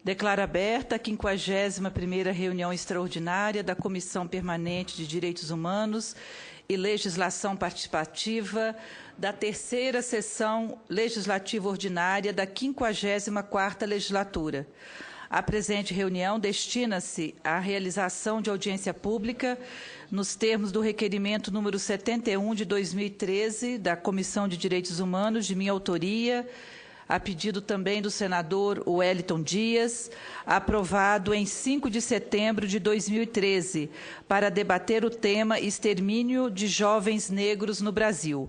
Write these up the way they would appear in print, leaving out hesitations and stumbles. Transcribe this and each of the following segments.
Declaro aberta a 51ª reunião extraordinária da Comissão Permanente de Direitos Humanos e Legislação Participativa da terceira sessão legislativa ordinária da 54ª legislatura. A presente reunião destina-se à realização de audiência pública nos termos do requerimento número 71 de 2013 da Comissão de Direitos Humanos, de minha autoria, a pedido também do senador Wellington Dias, aprovado em 5 de setembro de 2013, para debater o tema Extermínio de Jovens Negros no Brasil.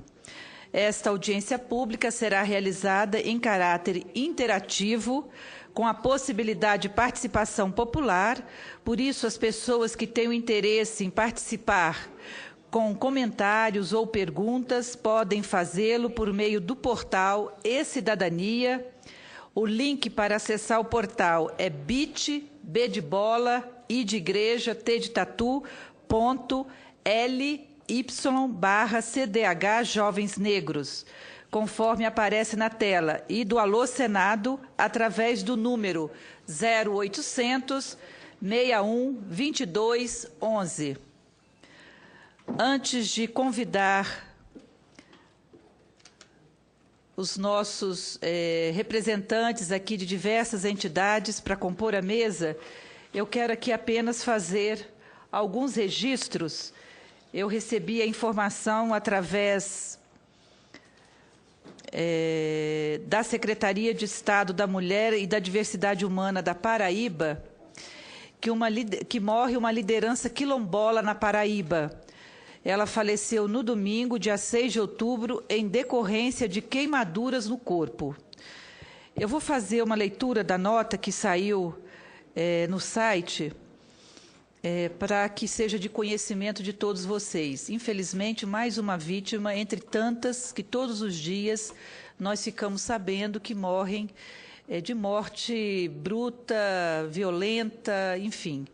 Esta audiência pública será realizada em caráter interativo, com a possibilidade de participação popular, por isso as pessoas que tenham interesse em participar com comentários ou perguntas podem fazê-lo por meio do portal e-Cidadania. O link para acessar o portal é bit.b de bola, i de igreja, t de tatu, ly/CDH Jovens Negros, conforme aparece na tela, e do Alô Senado, através do número 0800 61 22 11. Antes de convidar os nossos representantes aqui de diversas entidades para compor a mesa, eu quero aqui apenas fazer alguns registros. Eu recebi a informação através da Secretaria de Estado da Mulher e da Diversidade Humana da Paraíba, que morre uma liderança quilombola na Paraíba. Ela faleceu no domingo, dia 6 de outubro, em decorrência de queimaduras no corpo. Eu vou fazer uma leitura da nota que saiu no site, para que seja de conhecimento de todos vocês. Infelizmente, mais uma vítima, entre tantas que todos os dias nós ficamos sabendo que morrem de morte bruta, violenta, enfim.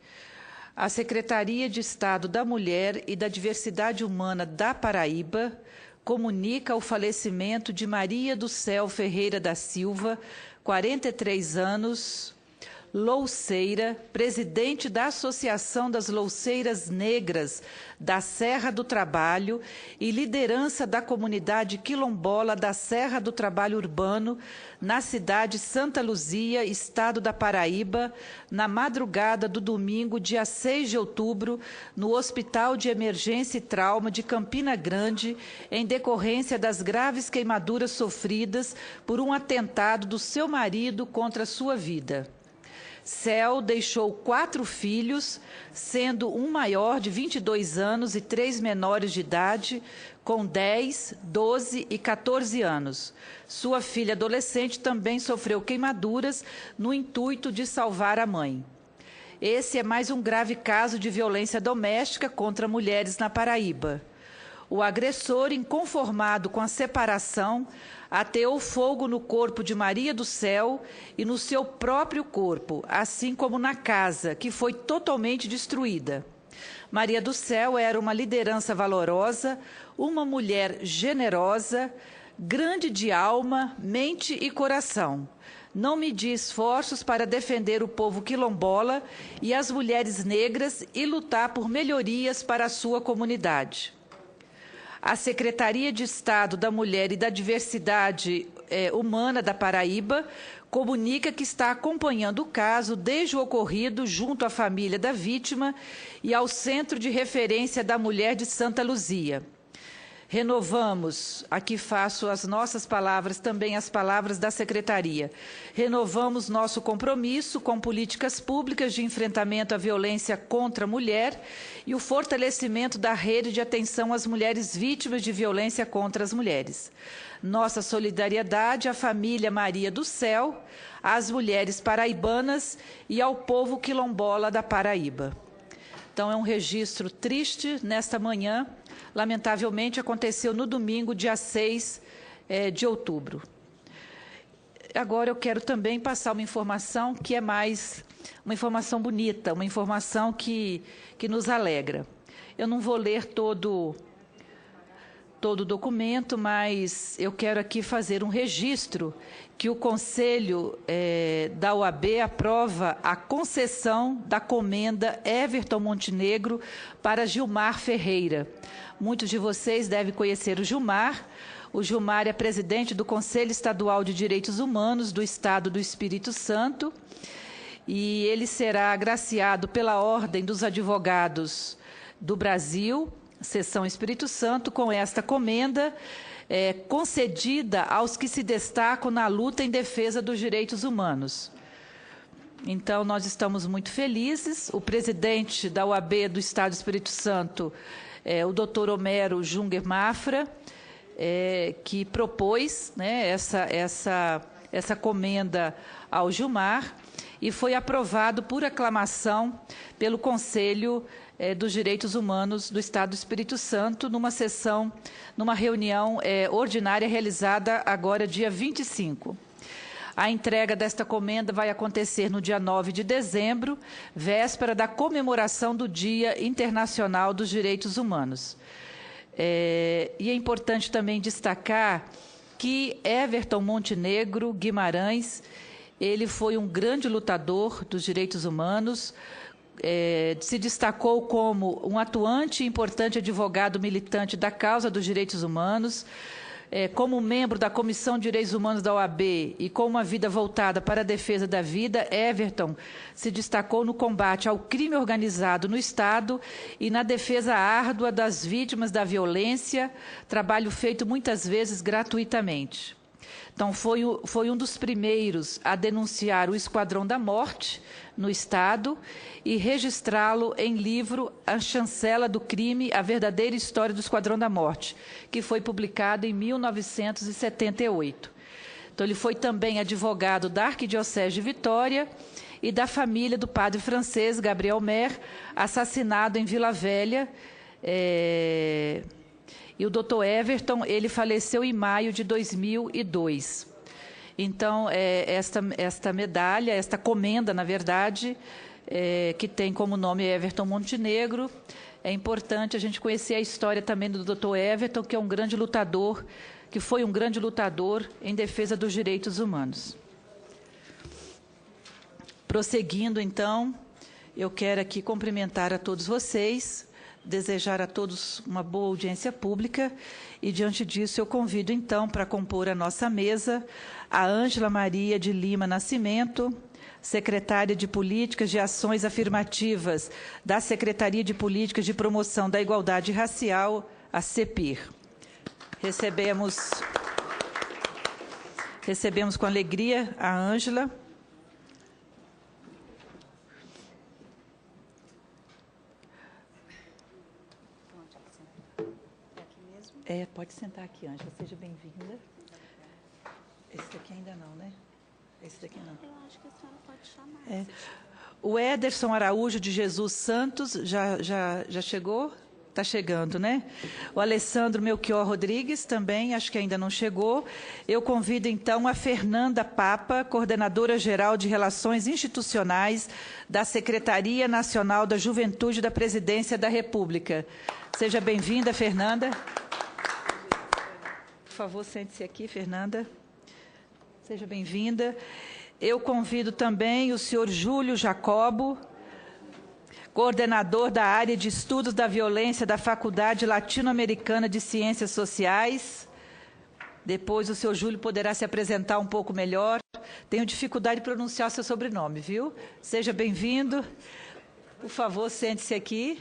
A Secretaria de Estado da Mulher e da Diversidade Humana da Paraíba comunica o falecimento de Maria do Céu Ferreira da Silva, 43 anos, louceira, presidente da Associação das Louceiras Negras da Serra do Trabalho e liderança da comunidade quilombola da Serra do Trabalho Urbano, na cidade Santa Luzia, estado da Paraíba, na madrugada do domingo, dia 6 de outubro, no Hospital de Emergência e Trauma de Campina Grande, em decorrência das graves queimaduras sofridas por um atentado do seu marido contra sua vida. Céu deixou 4 filhos, sendo um maior de 22 anos e 3 menores de idade, com 10, 12 e 14 anos. Sua filha adolescente também sofreu queimaduras no intuito de salvar a mãe. Esse é mais um grave caso de violência doméstica contra mulheres na Paraíba. O agressor, inconformado com a separação, ateou fogo no corpo de Maria do Céu e no seu próprio corpo, assim como na casa, que foi totalmente destruída. Maria do Céu era uma liderança valorosa, uma mulher generosa, grande de alma, mente e coração. Não media esforços para defender o povo quilombola e as mulheres negras e lutar por melhorias para a sua comunidade. A Secretaria de Estado da Mulher e da Diversidade Humana da Paraíba comunica que está acompanhando o caso desde o ocorrido junto à família da vítima e ao Centro de Referência da Mulher de Santa Luzia. Renovamos, aqui faço as nossas palavras, também as palavras da Secretaria, renovamos nosso compromisso com políticas públicas de enfrentamento à violência contra a mulher e o fortalecimento da rede de atenção às mulheres vítimas de violência contra as mulheres. Nossa solidariedade à família Maria do Céu, às mulheres paraibanas e ao povo quilombola da Paraíba. Então, é um registro triste nesta manhã. Lamentavelmente, aconteceu no domingo, dia 6 de outubro. Agora, eu quero também passar uma informação que é mais uma informação bonita, uma informação que nos alegra. Eu não vou ler todo o documento, mas eu quero aqui fazer um registro que o Conselho da OAB aprova a concessão da comenda Everton Montenegro para Gilmar Ferreira. Muitos de vocês devem conhecer o Gilmar. O Gilmar é presidente do Conselho Estadual de Direitos Humanos do Estado do Espírito Santo e ele será agraciado pela Ordem dos Advogados do Brasil, Seção Espírito Santo, com esta comenda concedida aos que se destacam na luta em defesa dos direitos humanos. Então, nós estamos muito felizes. O presidente da OAB do Estado do Espírito Santo, o doutor Homero Junger Mafra, que propôs, né, essa comenda ao Gilmar, e foi aprovado por aclamação pelo Conselho dos Direitos Humanos do Estado do Espírito Santo, numa reunião ordinária realizada agora, dia 25. A entrega desta comenda vai acontecer no dia 9 de dezembro, véspera da comemoração do Dia Internacional dos Direitos Humanos. E é importante também destacar que Everton Montenegro Guimarães, ele foi um grande lutador dos direitos humanos, se destacou como um atuante e importante advogado militante da causa dos direitos humanos, como membro da Comissão de Direitos Humanos da OAB e com uma vida voltada para a defesa da vida, Everton se destacou no combate ao crime organizado no Estado e na defesa árdua das vítimas da violência, trabalho feito muitas vezes gratuitamente. Então, foi um dos primeiros a denunciar o Esquadrão da Morte no Estado e registrá-lo em livro A Chancela do Crime, a verdadeira história do Esquadrão da Morte, que foi publicado em 1978. Então, ele foi também advogado da Arquidiocese de Vitória e da família do padre francês Gabriel Mer, assassinado em Vila Velha. E o doutor Everton, ele faleceu em maio de 2002. Então, esta medalha, esta comenda, na verdade, que tem como nome Everton Montenegro, é importante a gente conhecer a história também do doutor Everton, que é um grande lutador, que foi um grande lutador em defesa dos direitos humanos. Prosseguindo, então, eu quero aqui cumprimentar a todos vocês, desejar a todos uma boa audiência pública e, diante disso, eu convido, então, para compor a nossa mesa, a Ângela Maria de Lima Nascimento, secretária de Políticas de Ações Afirmativas da Secretaria de Políticas de Promoção da Igualdade Racial, a CEPIR. Recebemos com alegria a Ângela. Pode sentar aqui, Ângela. Seja bem-vinda. Esse daqui ainda não, né? Esse daqui não. Eu acho que a senhora pode chamar. O Ederson Araújo de Jesus Santos já chegou? Está chegando, né? O Alessandro Melchior Rodrigues também, acho que ainda não chegou. Eu convido, então, a Fernanda Papa, coordenadora-geral de Relações Institucionais da Secretaria Nacional da Juventude da Presidência da República. Seja bem-vinda, Fernanda. Por favor, sente-se aqui, Fernanda. Seja bem-vinda. Eu convido também o senhor Júlio Jacobo, coordenador da área de Estudos da Violência da Faculdade Latino-Americana de Ciências Sociais. Depois o senhor Júlio poderá se apresentar um pouco melhor. Tenho dificuldade de pronunciar o seu sobrenome, viu? Seja bem-vindo. Por favor, sente-se aqui.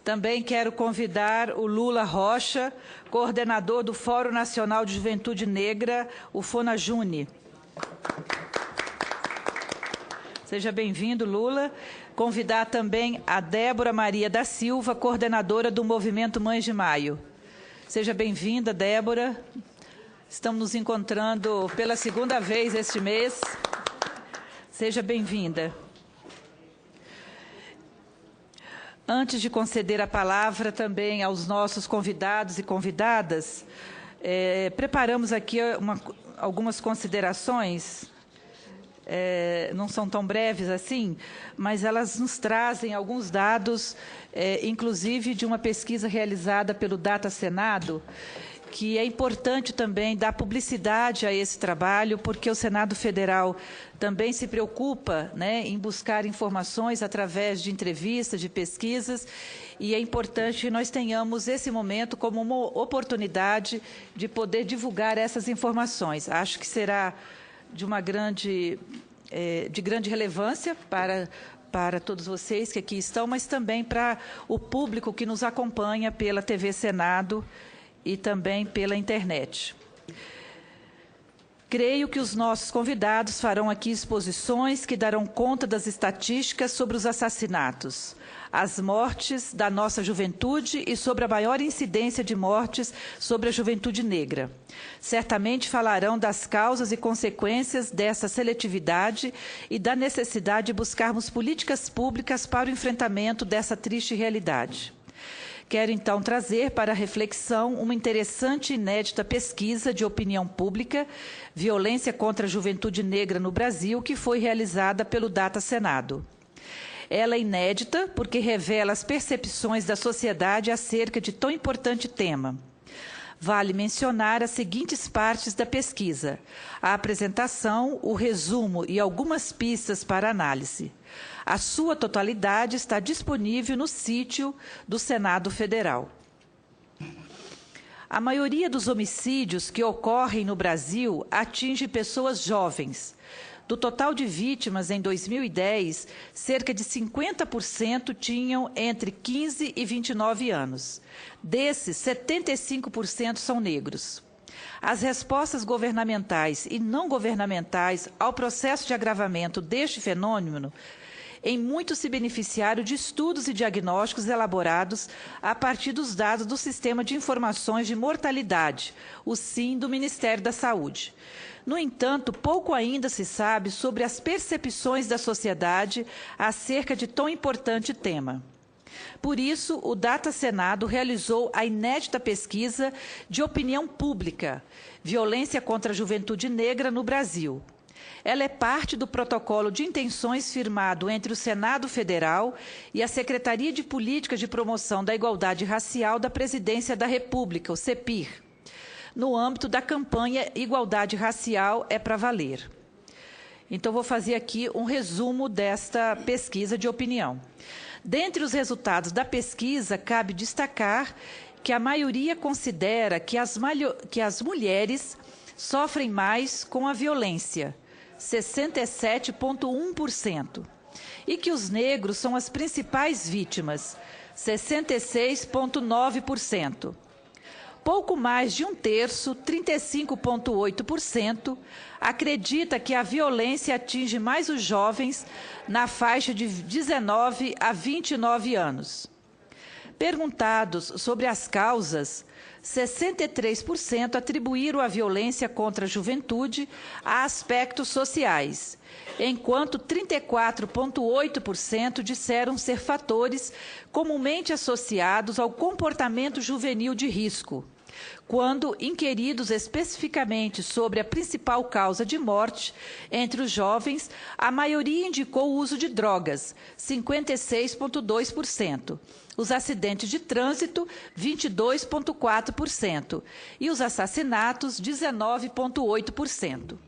Também quero convidar o Lula Rocha, coordenador do Fórum Nacional de Juventude Negra, o FONAJUNE. Seja bem-vindo, Lula. Convidar também a Débora Maria da Silva, coordenadora do Movimento Mães de Maio. Seja bem-vinda, Débora. Estamos nos encontrando pela segunda vez este mês. Seja bem-vinda. Antes de conceder a palavra também aos nossos convidados e convidadas, preparamos aqui algumas considerações não são tão breves assim, mas elas nos trazem alguns dados, inclusive de uma pesquisa realizada pelo Data Senado, que é importante também dar publicidade a esse trabalho, porque o Senado Federal também se preocupa, né, em buscar informações através de entrevistas, de pesquisas, e é importante que nós tenhamos esse momento como uma oportunidade de poder divulgar essas informações. Acho que será de grande relevância para todos vocês que aqui estão, mas também para o público que nos acompanha pela TV Senado e também pela internet. Creio que os nossos convidados farão aqui exposições que darão conta das estatísticas sobre os assassinatos, as mortes da nossa juventude e sobre a maior incidência de mortes sobre a juventude negra. Certamente falarão das causas e consequências dessa seletividade e da necessidade de buscarmos políticas públicas para o enfrentamento dessa triste realidade. Quero, então, trazer para reflexão uma interessante e inédita pesquisa de opinião pública, Violência contra a Juventude Negra no Brasil, que foi realizada pelo Data Senado. Ela é inédita porque revela as percepções da sociedade acerca de tão importante tema. Vale mencionar as seguintes partes da pesquisa: a apresentação, o resumo e algumas pistas para análise. A sua totalidade está disponível no sítio do Senado Federal. A maioria dos homicídios que ocorrem no Brasil atinge pessoas jovens. Do total de vítimas em 2010, cerca de 50% tinham entre 15 e 29 anos. Desses, 75% são negros. As respostas governamentais e não governamentais ao processo de agravamento deste fenômeno em muito se beneficiaram de estudos e diagnósticos elaborados a partir dos dados do Sistema de Informações de Mortalidade, o SIM, do Ministério da Saúde. No entanto, pouco ainda se sabe sobre as percepções da sociedade acerca de tão importante tema. Por isso, o Data Senado realizou a inédita pesquisa de opinião pública, Violência contra a Juventude Negra no Brasil. Ela é parte do protocolo de intenções firmado entre o Senado Federal e a Secretaria de Políticas de Promoção da Igualdade Racial da Presidência da República, o CEPIR, no âmbito da campanha Igualdade Racial é para Valer. Então, vou fazer aqui um resumo desta pesquisa de opinião. Dentre os resultados da pesquisa, cabe destacar que a maioria considera que as mulheres sofrem mais com a violência, 67,1%, e que os negros são as principais vítimas, 66,9%. Pouco mais de um terço, 35,8%, acredita que a violência atinge mais os jovens na faixa de 19 a 29 anos. Perguntados sobre as causas, 63% atribuíram a violência contra a juventude a aspectos sociais, enquanto 34,8% disseram ser fatores comumente associados ao comportamento juvenil de risco. Quando inquiridos especificamente sobre a principal causa de morte entre os jovens, a maioria indicou o uso de drogas, 56,2%, os acidentes de trânsito, 22,4%, e os assassinatos, 19,8%.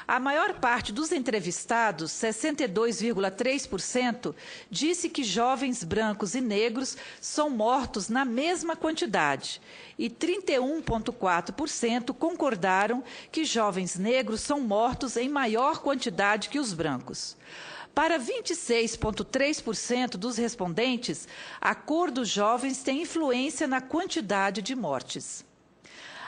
A maior parte dos entrevistados, 62,3%, disse que jovens brancos e negros são mortos na mesma quantidade, e 31,4% concordaram que jovens negros são mortos em maior quantidade que os brancos. Para 26,3% dos respondentes, a cor dos jovens tem influência na quantidade de mortes.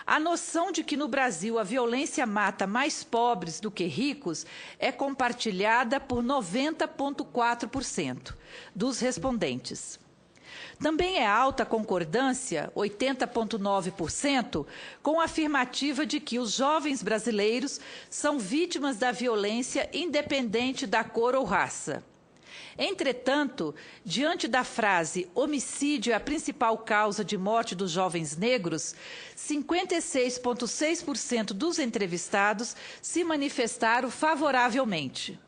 A noção de que no Brasil a violência mata mais pobres do que ricos é compartilhada por 90,4% dos respondentes. Também é alta a concordância, 80,9%, com a afirmativa de que os jovens brasileiros são vítimas da violência independente da cor ou raça. Entretanto, diante da frase homicídio é a principal causa de morte dos jovens negros, 56,6% dos entrevistados se manifestaram favoravelmente.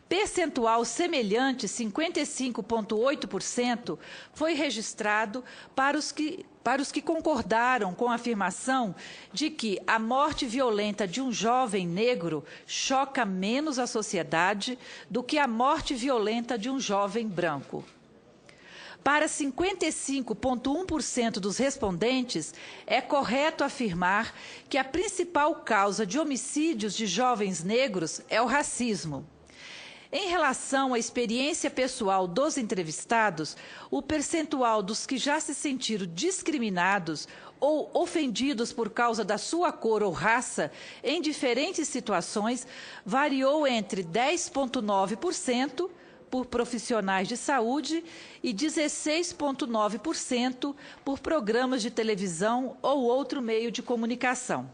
Percentual semelhante, 55,8%, foi registrado para os que concordaram com a afirmação de que a morte violenta de um jovem negro choca menos a sociedade do que a morte violenta de um jovem branco. Para 55,1% dos respondentes, é correto afirmar que a principal causa de homicídios de jovens negros é o racismo. Em relação à experiência pessoal dos entrevistados, o percentual dos que já se sentiram discriminados ou ofendidos por causa da sua cor ou raça em diferentes situações variou entre 10,9% por profissionais de saúde e 16,9% por programas de televisão ou outro meio de comunicação.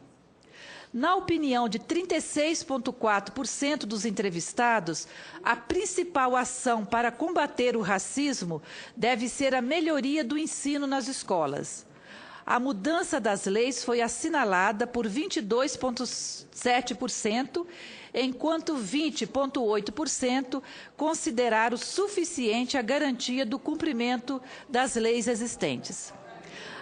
Na opinião de 36,4% dos entrevistados, a principal ação para combater o racismo deve ser a melhoria do ensino nas escolas. A mudança das leis foi assinalada por 22,7%, enquanto 20,8% consideraram suficiente a garantia do cumprimento das leis existentes.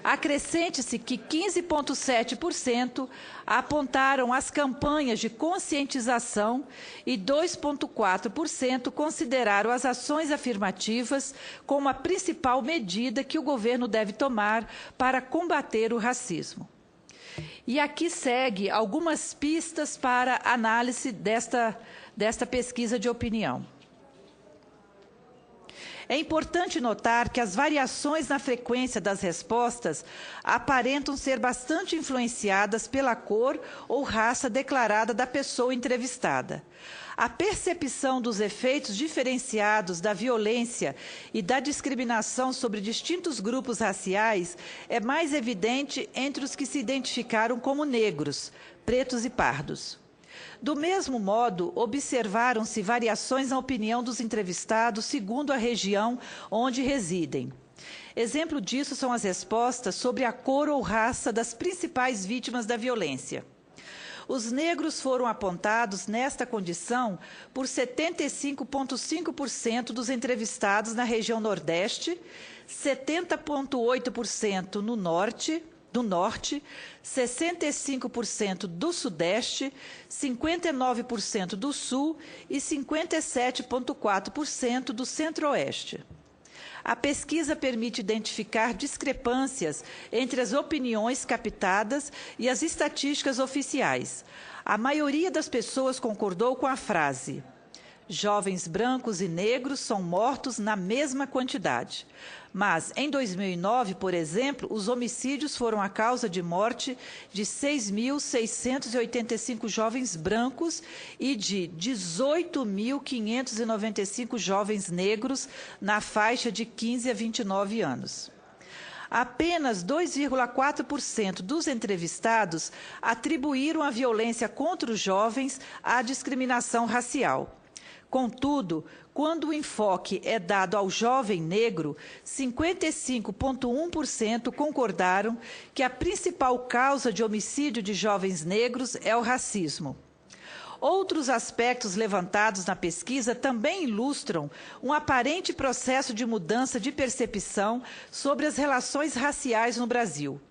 Acrescente-se que 15,7% apontaram as campanhas de conscientização e 2,4% consideraram as ações afirmativas como a principal medida que o governo deve tomar para combater o racismo. E aqui segue algumas pistas para análise desta pesquisa de opinião. É importante notar que as variações na frequência das respostas aparentam ser bastante influenciadas pela cor ou raça declarada da pessoa entrevistada. A percepção dos efeitos diferenciados da violência e da discriminação sobre distintos grupos raciais é mais evidente entre os que se identificaram como negros, pretos e pardos. Do mesmo modo, observaram-se variações na opinião dos entrevistados segundo a região onde residem. Exemplo disso são as respostas sobre a cor ou raça das principais vítimas da violência. Os negros foram apontados nesta condição por 75,5% dos entrevistados na região Nordeste, 70,8% do Norte, 65% do Sudeste, 59% do Sul e 57,4% do Centro-Oeste. A pesquisa permite identificar discrepâncias entre as opiniões captadas e as estatísticas oficiais. A maioria das pessoas concordou com a frase: jovens brancos e negros são mortos na mesma quantidade. Mas, em 2009, por exemplo, os homicídios foram a causa de morte de 6.685 jovens brancos e de 18.595 jovens negros na faixa de 15 a 29 anos. Apenas 2,4% dos entrevistados atribuíram a violência contra os jovens à discriminação racial. Contudo, quando o enfoque é dado ao jovem negro, 55,1% concordaram que a principal causa de homicídio de jovens negros é o racismo. Outros aspectos levantados na pesquisa também ilustram um aparente processo de mudança de percepção sobre as relações raciais no Brasil.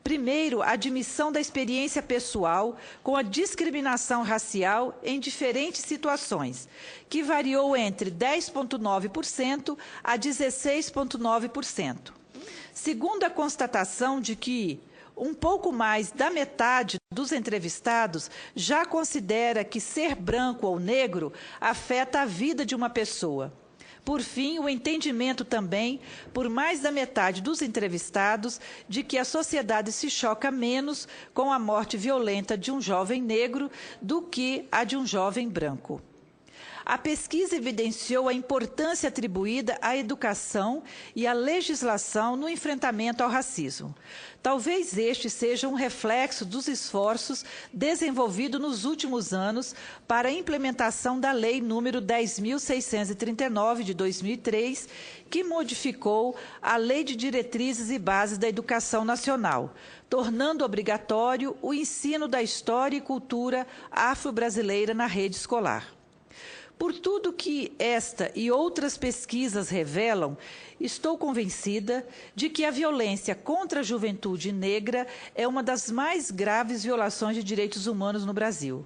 Primeiro, a admissão da experiência pessoal com a discriminação racial em diferentes situações, que variou entre 10,9% a 16,9%. Segundo a constatação de que um pouco mais da metade dos entrevistados já considera que ser branco ou negro afeta a vida de uma pessoa. Por fim, o entendimento também, por mais da metade dos entrevistados, de que a sociedade se choca menos com a morte violenta de um jovem negro do que a de um jovem branco. a pesquisa evidenciou a importância atribuída à educação e à legislação no enfrentamento ao racismo. Talvez este seja um reflexo dos esforços desenvolvidos nos últimos anos para a implementação da Lei nº 10.639, de 2003, que modificou a Lei de Diretrizes e Bases da Educação Nacional, tornando obrigatório o ensino da história e cultura afro-brasileira na rede escolar. Por tudo que esta e outras pesquisas revelam, estou convencida de que a violência contra a juventude negra é uma das mais graves violações de direitos humanos no Brasil.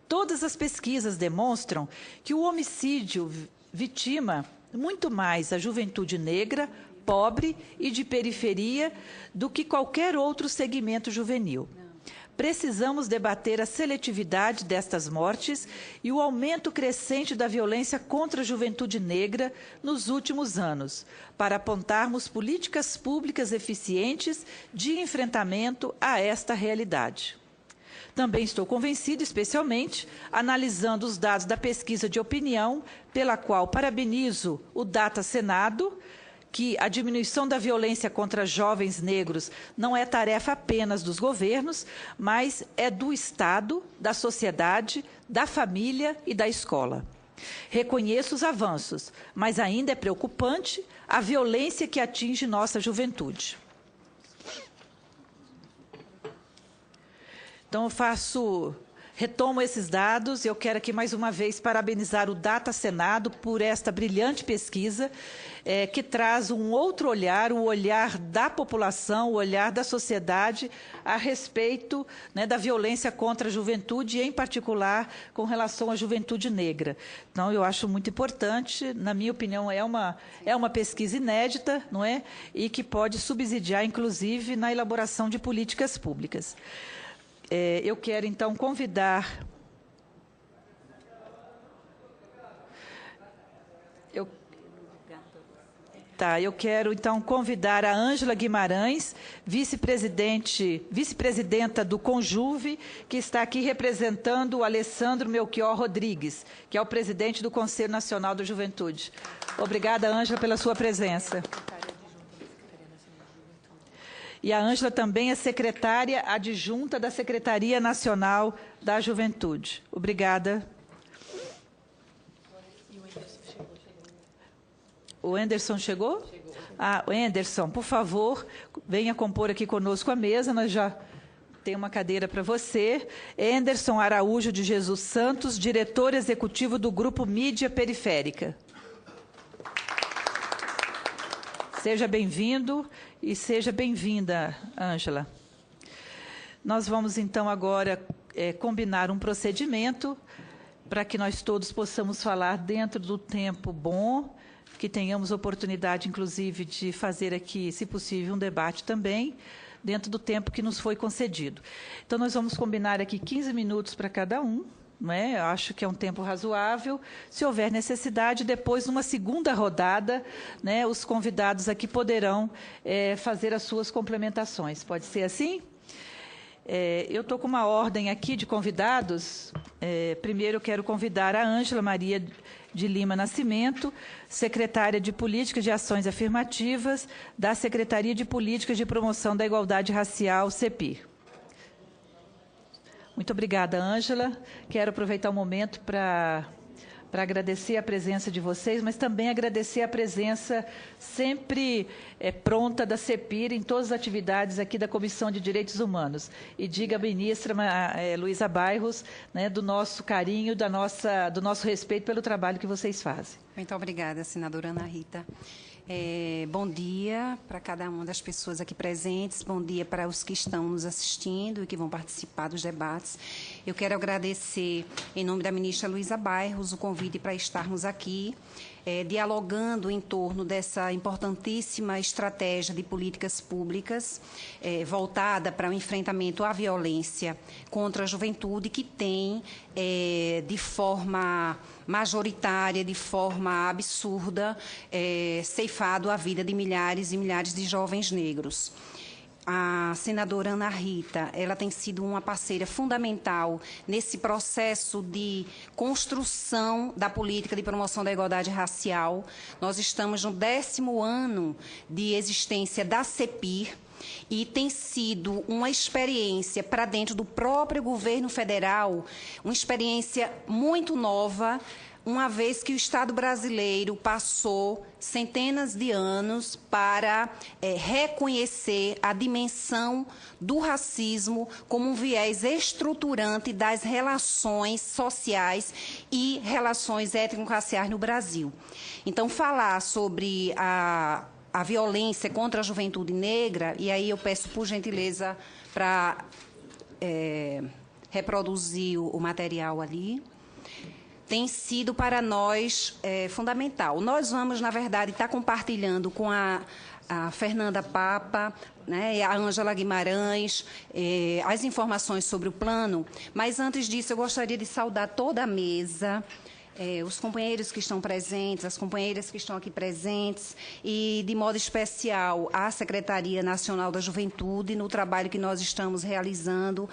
Todas as pesquisas demonstram que o homicídio vitima muito mais a juventude negra, pobre e de periferia do que qualquer outro segmento juvenil. Precisamos debater a seletividade destas mortes e o aumento crescente da violência contra a juventude negra nos últimos anos, para apontarmos políticas públicas eficientes de enfrentamento a esta realidade. Também estou convencida, especialmente, analisando os dados da pesquisa de opinião, pela qual parabenizo o Data Senado, que a diminuição da violência contra jovens negros não é tarefa apenas dos governos, mas é do Estado, da sociedade, da família e da escola. Reconheço os avanços, mas ainda é preocupante a violência que atinge nossa juventude. Então, retomo esses dados e eu quero aqui mais uma vez parabenizar o Data Senado por esta brilhante pesquisa que traz um outro olhar, o olhar da população, o olhar da sociedade a respeito, né, da violência contra a juventude e, em particular, com relação à juventude negra. Então, eu acho muito importante, na minha opinião, é uma pesquisa inédita, não é? E que pode subsidiar, inclusive, na elaboração de políticas públicas. Eu quero, então, convidar... Eu quero, então, convidar a Ângela Guimarães, vice-presidenta do Conjuve, que está aqui representando o Alessandro Melchior Rodrigues, que é o presidente do Conselho Nacional da Juventude. Obrigada, Ângela, pela sua presença. E a Ângela também é secretária adjunta da Secretaria Nacional da Juventude. Obrigada. O Anderson chegou? Chegou. O Anderson, por favor, venha compor aqui conosco a mesa. Nós já temos uma cadeira para você. Anderson Araújo de Jesus Santos, diretor executivo do Grupo Mídia Periférica. Seja bem-vindo e seja bem-vinda, Ângela. Nós vamos, então, agora combinar um procedimento para que nós todos possamos falar dentro do tempo bom, que tenhamos oportunidade, inclusive, de fazer aqui, se possível, um debate também, dentro do tempo que nos foi concedido. Então, nós vamos combinar aqui 15 minutos para cada um, não é? Eu acho que é um tempo razoável. Se houver necessidade, depois, numa segunda rodada, né, os convidados aqui poderão fazer as suas complementações. Pode ser assim? Eu estou com uma ordem aqui de convidados. Primeiro, eu quero convidar a Ângela Maria de Lima Nascimento, secretária de Políticas de Ações Afirmativas da Secretaria de Políticas de Promoção da Igualdade Racial, CEPI. Muito obrigada, Ângela. Quero aproveitar o momento para agradecer a presença de vocês, mas também agradecer a presença sempre pronta da CEPIR em todas as atividades aqui da Comissão de Direitos Humanos. E diga à ministra Luísa Bairros, né, do nosso carinho, do nosso respeito pelo trabalho que vocês fazem. Muito obrigada, senadora Ana Rita. Bom dia para cada uma das pessoas aqui presentes, bom dia para os que estão nos assistindo e que vão participar dos debates. Eu quero agradecer, em nome da ministra Luísa Bairros, o convite para estarmos aqui, dialogando em torno dessa importantíssima estratégia de políticas públicas voltada para o enfrentamento à violência contra a juventude, que tem, de forma majoritária, de forma absurda, ceifado a vida de milhares e milhares de jovens negros. a senadora Ana Rita, ela tem sido uma parceira fundamental nesse processo de construção da política de promoção da igualdade racial. Nós estamos no 10º ano de existência da CEPIR, e tem sido uma experiência para dentro do próprio governo federal, uma experiência muito nova, uma vez que o Estado brasileiro passou centenas de anos para reconhecer a dimensão do racismo como um viés estruturante das relações sociais e relações étnico-raciais no Brasil. Então, falar sobre a violência contra a juventude negra, e aí eu peço, por gentileza, para reproduzir o material ali, tem sido para nós fundamental. Nós vamos, na verdade, estar compartilhando com a Fernanda Papa, né, a Ângela Guimarães, as informações sobre o plano, mas antes disso eu gostaria de saudar toda a mesa, os companheiros que estão presentes, as companheiras que estão aqui presentes, e, de modo especial, a Secretaria Nacional da Juventude, no trabalho que nós estamos realizando,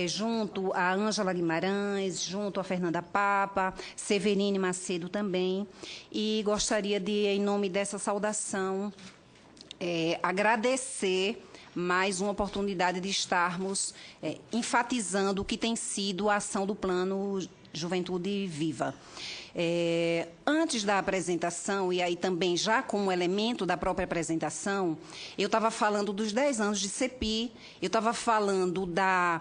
junto a Ângela Guimarães, junto a Fernanda Papa, Severine Macedo também, e gostaria de, em nome dessa saudação, agradecer mais uma oportunidade de estarmos enfatizando o que tem sido a ação do Plano Juventude Viva. Antes da apresentação, e aí também já como elemento da própria apresentação, eu estava falando dos 10 anos de CEPI, eu estava falando da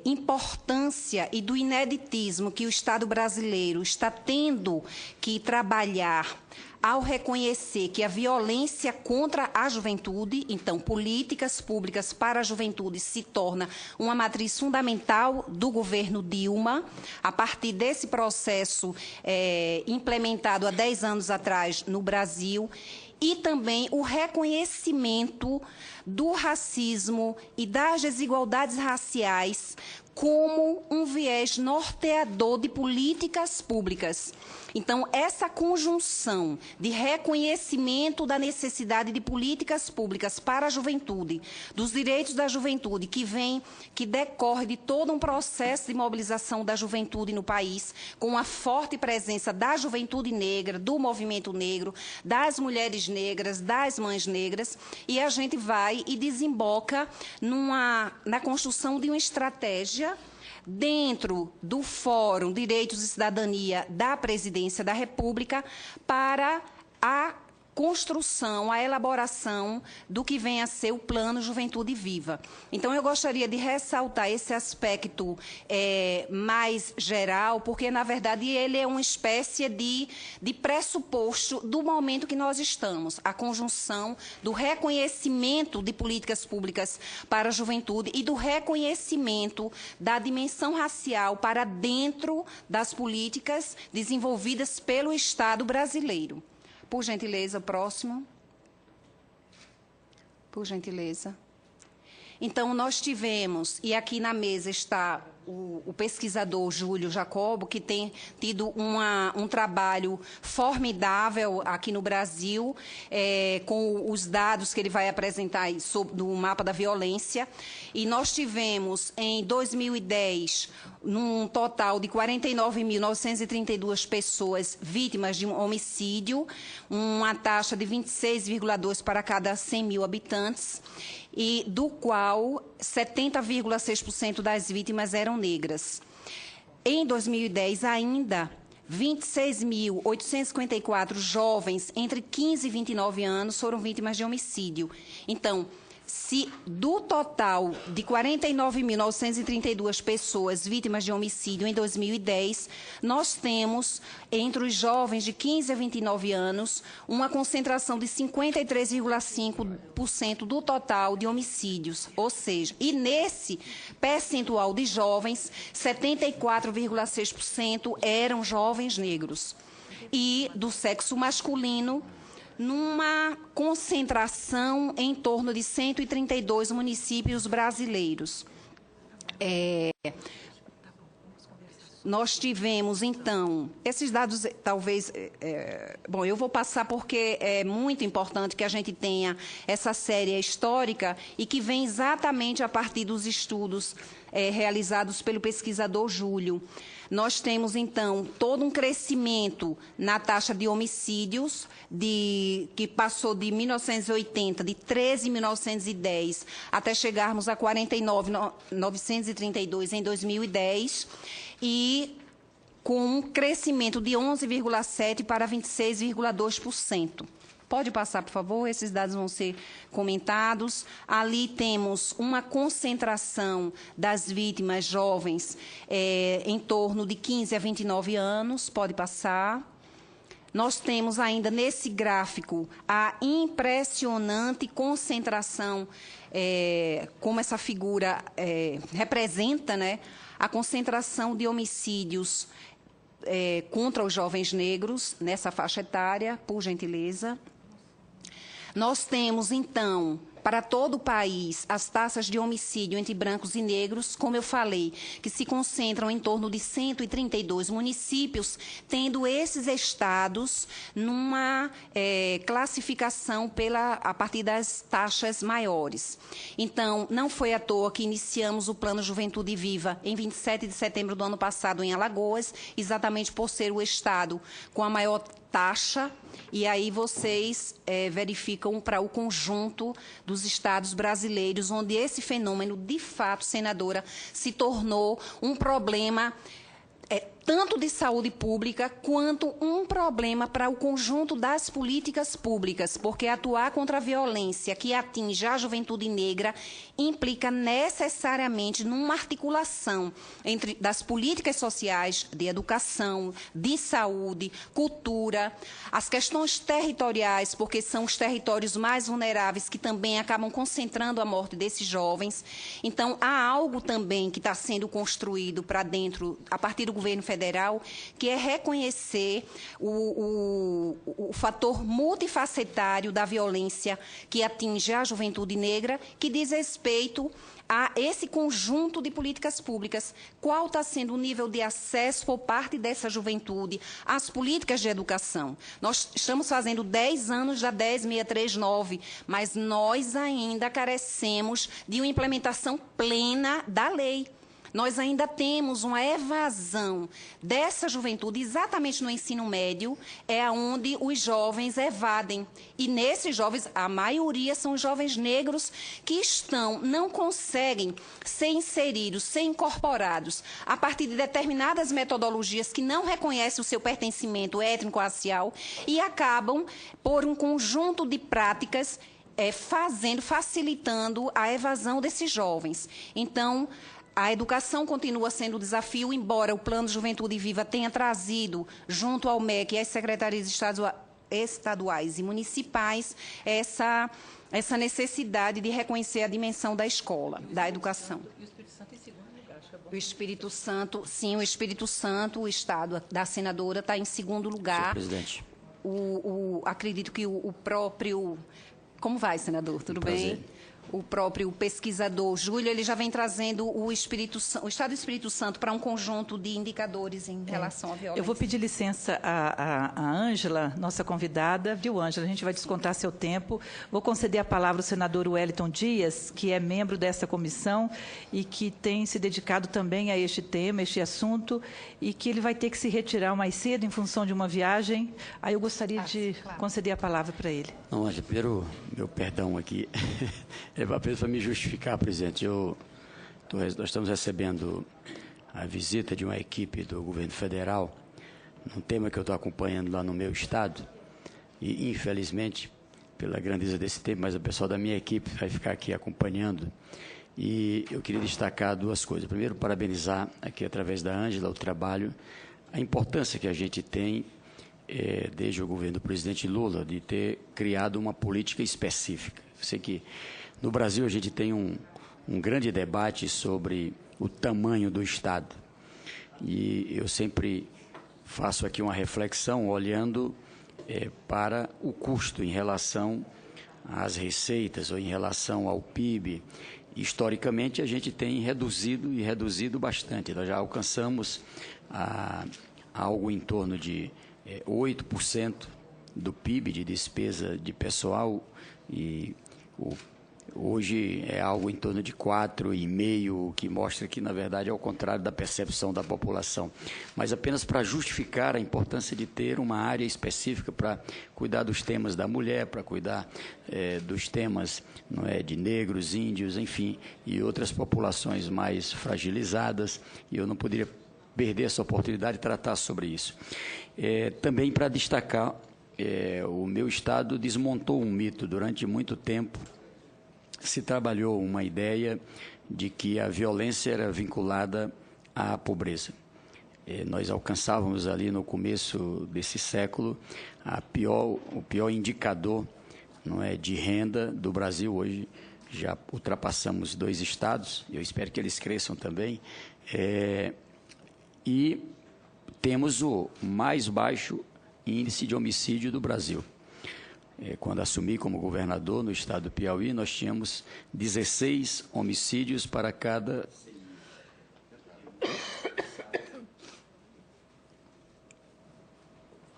importância e do ineditismo que o Estado brasileiro está tendo que trabalhar ao reconhecer que a violência contra a juventude, então, políticas públicas para a juventude, se torna uma matriz fundamental do governo Dilma, a partir desse processo implementado há 10 anos atrás no Brasil, e também o reconhecimento do racismo e das desigualdades raciais como um viés norteador de políticas públicas. Então, essa conjunção de reconhecimento da necessidade de políticas públicas para a juventude, dos direitos da juventude, que decorre de todo um processo de mobilização da juventude no país, com a forte presença da juventude negra, do movimento negro, das mulheres negras, das mães negras, e a gente vai e desemboca na construção de uma estratégia dentro do Fórum Direitos e Cidadania da Presidência da República para a construção, a elaboração do que vem a ser o Plano Juventude Viva. Então, eu gostaria de ressaltar esse aspecto mais geral, porque, na verdade, ele é uma espécie de pressuposto do momento que nós estamos, a conjunção do reconhecimento de políticas públicas para a juventude e do reconhecimento da dimensão racial para dentro das políticas desenvolvidas pelo Estado brasileiro. Por gentileza, próximo. Por gentileza. Então, nós tivemos, e aqui na mesa está o pesquisador Júlio Jacobo, que tem tido um trabalho formidável aqui no Brasil, com os dados que ele vai apresentar do mapa da violência. E nós tivemos, em 2010, num total de 49.932 pessoas vítimas de um homicídio, uma taxa de 26,2 para cada 100 mil habitantes, e do qual 70,6% das vítimas eram negras. Em 2010, ainda, 26.854 jovens entre 15 e 29 anos foram vítimas de homicídio. Então, se do total de 49.932 pessoas vítimas de homicídio em 2010, nós temos, entre os jovens de 15 a 29 anos, uma concentração de 53,5% do total de homicídios. Ou seja, e nesse percentual de jovens, 74,6% eram jovens negros. E do sexo masculino, numa concentração em torno de 132 municípios brasileiros. nós tivemos, então, esses dados, talvez... bom, eu vou passar porque é muito importante que a gente tenha essa série histórica e que vem exatamente a partir dos estudos realizados pelo pesquisador Júlio. Nós temos, então, todo um crescimento na taxa de homicídios, que passou de 1980, de 13.910, até chegarmos a 49.932 em 2010, e com um crescimento de 11,7% para 26,2%. Pode passar, por favor, esses dados vão ser comentados. Ali temos uma concentração das vítimas jovens em torno de 15 a 29 anos. Pode passar. Nós temos ainda nesse gráfico a impressionante concentração, como essa figura representa, né, a concentração de homicídios contra os jovens negros nessa faixa etária, por gentileza. Nós temos, então, para todo o país, as taxas de homicídio entre brancos e negros, como eu falei, que se concentram em torno de 132 municípios, tendo esses estados numa classificação a partir das taxas maiores. Então, não foi à toa que iniciamos o Plano Juventude Viva em 27 de setembro do ano passado em Alagoas, exatamente por ser o estado com a maior taxa, e aí vocês verificam para o conjunto dos estados brasileiros, onde esse fenômeno, de fato, senadora, se tornou um problema tanto de saúde pública, quanto um problema para o conjunto das políticas públicas, porque atuar contra a violência que atinge a juventude negra implica necessariamente numa articulação das políticas sociais, de educação, de saúde, cultura, as questões territoriais, porque são os territórios mais vulneráveis que também acabam concentrando a morte desses jovens. Então, há algo também que está sendo construído para dentro, a partir do governo federal, que é reconhecer o fator multifacetário da violência que atinge a juventude negra, que diz respeito a esse conjunto de políticas públicas. Qual está sendo o nível de acesso por parte dessa juventude às políticas de educação? Nós estamos fazendo 10 anos da 10639, mas nós ainda carecemos de uma implementação plena da lei. Nós ainda temos uma evasão dessa juventude, exatamente no ensino médio, é onde os jovens evadem. E nesses jovens, a maioria são os jovens negros que não conseguem ser inseridos, ser incorporados, a partir de determinadas metodologias que não reconhecem o seu pertencimento étnico-racial e acabam, por um conjunto de práticas, facilitando a evasão desses jovens. Então, a educação continua sendo um desafio, embora o Plano Juventude Viva tenha trazido, junto ao MEC e às secretarias estaduais e municipais, essa necessidade de reconhecer a dimensão da escola, da educação. E o Espírito Santo em segundo lugar, acho que é bom. O Espírito Santo, sim, o Espírito Santo, o estado da senadora, está em segundo lugar. Senhor presidente. Acredito que o próprio... Como vai, senador? Tudo bem? O próprio pesquisador Júlio, ele já vem trazendo o Estado do Espírito Santo para um conjunto de indicadores em relação à violência. Eu vou pedir licença à Ângela, nossa convidada. Viu, Ângela? A gente vai descontar seu tempo. Vou conceder a palavra ao senador Wellington Dias, que é membro dessa comissão e que tem se dedicado também a este tema, este assunto, e que ele vai ter que se retirar mais cedo em função de uma viagem. Aí eu gostaria de conceder a palavra para ele. Não, Ângela, primeiro, meu perdão aqui. Apenas para me justificar, presidente, nós estamos recebendo a visita de uma equipe do governo federal num tema que eu estou acompanhando lá no meu estado e, infelizmente, pela grandeza desse tema, mas o pessoal da minha equipe vai ficar aqui acompanhando e eu queria destacar duas coisas. Primeiro, parabenizar aqui, através da Ângela, o trabalho, a importância que a gente tem desde o governo do presidente Lula de ter criado uma política específica. Eu sei que no Brasil, a gente tem um grande debate sobre o tamanho do Estado. E eu sempre faço aqui uma reflexão olhando para o custo em relação às receitas ou em relação ao PIB. historicamente, a gente tem reduzido e reduzido bastante. Nós já alcançamos algo em torno de 8% do PIB de despesa de pessoal e hoje é algo em torno de 4,5%, o que mostra que, na verdade, é o contrário da percepção da população. Mas apenas para justificar a importância de ter uma área específica para cuidar dos temas da mulher, para cuidar dos temas de negros, índios, enfim, e outras populações mais fragilizadas, e eu não poderia perder essa oportunidade de tratar sobre isso. Também para destacar, o meu Estado desmontou um mito durante muito tempo. Se trabalhou uma ideia de que a violência era vinculada à pobreza. Nós alcançávamos ali no começo desse século o pior indicador de renda do Brasil. Hoje já ultrapassamos 2 estados, eu espero que eles cresçam também, e temos o mais baixo índice de homicídio do Brasil. Quando assumi como governador no estado do Piauí, nós tínhamos 16 homicídios para cada...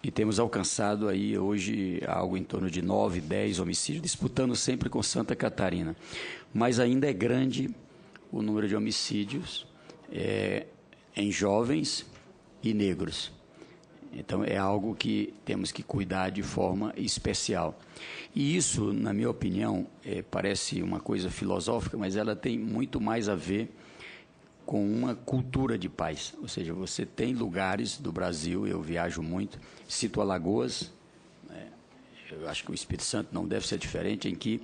E temos alcançado aí hoje algo em torno de 9, 10 homicídios, disputando sempre com Santa Catarina. Mas ainda é grande o número de homicídios em jovens e negros. Então, é algo que temos que cuidar de forma especial. E isso, na minha opinião, parece uma coisa filosófica, mas ela tem muito mais a ver com uma cultura de paz. Ou seja, você tem lugares do Brasil, eu viajo muito, cito Alagoas, eu acho que o Espírito Santo não deve ser diferente, em que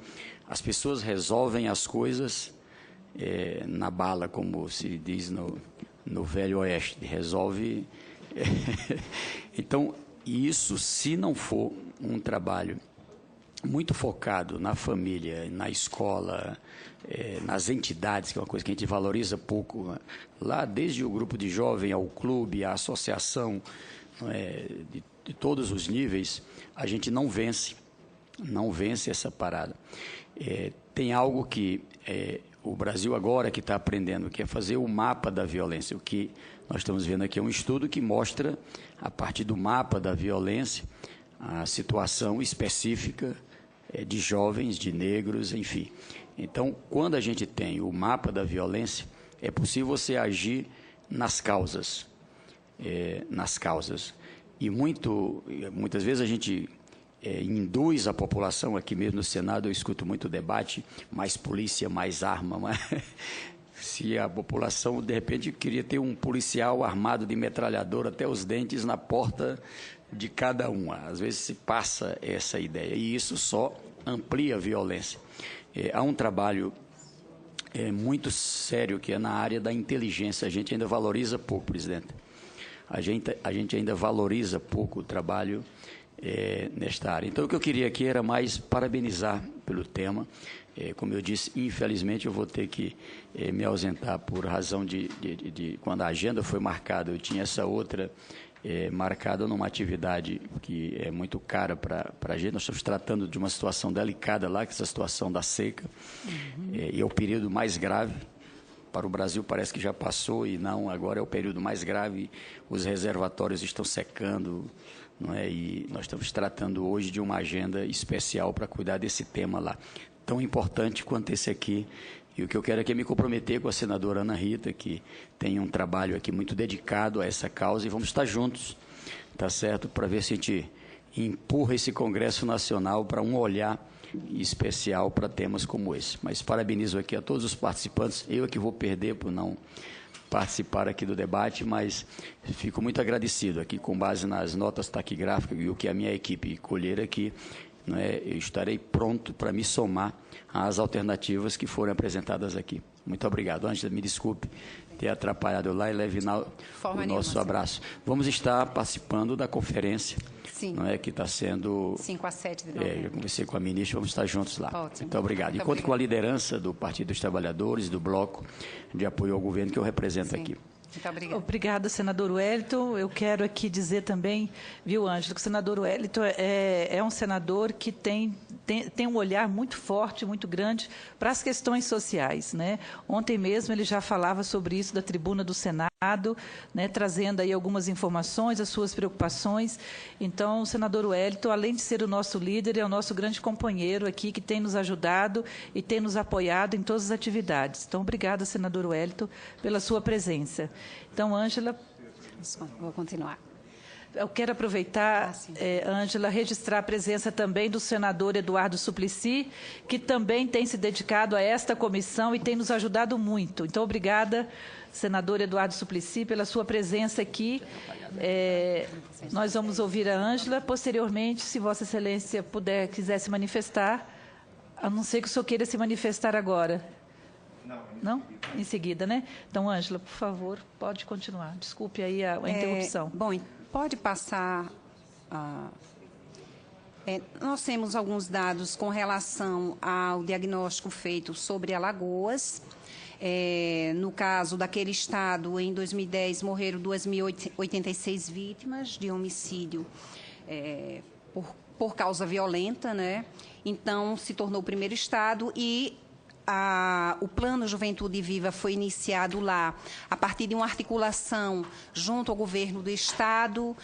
as pessoas resolvem as coisas na bala, como se diz no Velho Oeste, resolve... Então, isso, se não for um trabalho muito focado na família, na escola, nas entidades, que é uma coisa que a gente valoriza pouco, lá desde o grupo de jovem ao clube, à associação, de todos os níveis, a gente não vence essa parada. Tem algo que o Brasil agora que está aprendendo, que é fazer o mapa da violência. O que nós estamos vendo aqui é um estudo que mostra, a partir do mapa da violência, a situação específica de jovens, de negros, enfim. Então, quando a gente tem o mapa da violência, é possível você agir nas causas. E muitas vezes a gente induz a população, aqui mesmo no Senado eu escuto muito debate, mais polícia, mais arma, mas se a população de repente queria ter um policial armado de metralhadora até os dentes na porta de cada um, às vezes se passa essa ideia e isso só amplia a violência. Há um trabalho muito sério que é na área da inteligência, a gente ainda valoriza pouco, presidente, a gente ainda valoriza pouco o trabalho nesta área. Então, o que eu queria aqui era mais parabenizar pelo tema. Como eu disse, infelizmente, eu vou ter que me ausentar por razão de quando a agenda foi marcada, eu tinha essa outra marcada numa atividade que é muito cara para a gente. Nós estamos tratando de uma situação delicada lá, que é essa situação da seca, e é o período mais grave. Para o Brasil parece que já passou e não, agora é o período mais grave, os reservatórios estão secando, e nós estamos tratando hoje de uma agenda especial para cuidar desse tema lá, tão importante quanto esse aqui. E o que eu quero aqui é me comprometer com a senadora Ana Rita, que tem um trabalho aqui muito dedicado a essa causa, e vamos estar juntos, tá certo, para ver se a gente empurra esse Congresso Nacional para um olhar especial para temas como esse. Mas parabenizo aqui a todos os participantes, eu é que vou perder por não participar aqui do debate, mas fico muito agradecido aqui com base nas notas taquigráficas e o que a minha equipe colher aqui, eu estarei pronto para me somar às alternativas que foram apresentadas aqui. Muito obrigado. Ângela, me desculpe ter atrapalhado lá e leve o nosso abraço. Vamos estar participando da conferência, que está sendo... 5 a 7 de novembro. Eu conversei com a ministra, vamos estar juntos lá. Ótimo. Muito obrigado. E conto com a liderança do Partido dos Trabalhadores, do Bloco de Apoio ao Governo, que eu represento aqui. Muito obrigada. Obrigada, senador Wellington. Eu quero aqui dizer também, viu, Ângela, que o senador Wellington é um senador que tem tem um olhar muito forte, muito grande para as questões sociais, né? Ontem mesmo ele já falava sobre isso da tribuna do Senado, né, trazendo aí algumas informações, as suas preocupações. Então, o senador Wellington, além de ser o nosso líder, é o nosso grande companheiro aqui, que tem nos ajudado e tem nos apoiado em todas as atividades. Então, obrigada, senador Wellington, pela sua presença. Então, Ângela... Vou continuar. Eu quero aproveitar, Ângela, registrar a presença também do senador Eduardo Suplicy, que também tem se dedicado a esta comissão e tem nos ajudado muito. Então, obrigada, senador Eduardo Suplicy, pela sua presença aqui. Nós vamos ouvir a Ângela. Posteriormente, se Vossa Excelência quiser se manifestar, a não ser que o senhor queira se manifestar agora. Não? Em seguida, né? Então, Ângela, por favor, pode continuar. Desculpe aí a interrupção. Bom, pode passar... nós temos alguns dados com relação ao diagnóstico feito sobre Alagoas. No caso daquele estado, em 2010, morreram 2.086 vítimas de homicídio por causa violenta, né? Então, se tornou o primeiro estado e... o Plano Juventude Viva foi iniciado lá a partir de uma articulação junto ao governo do Estado,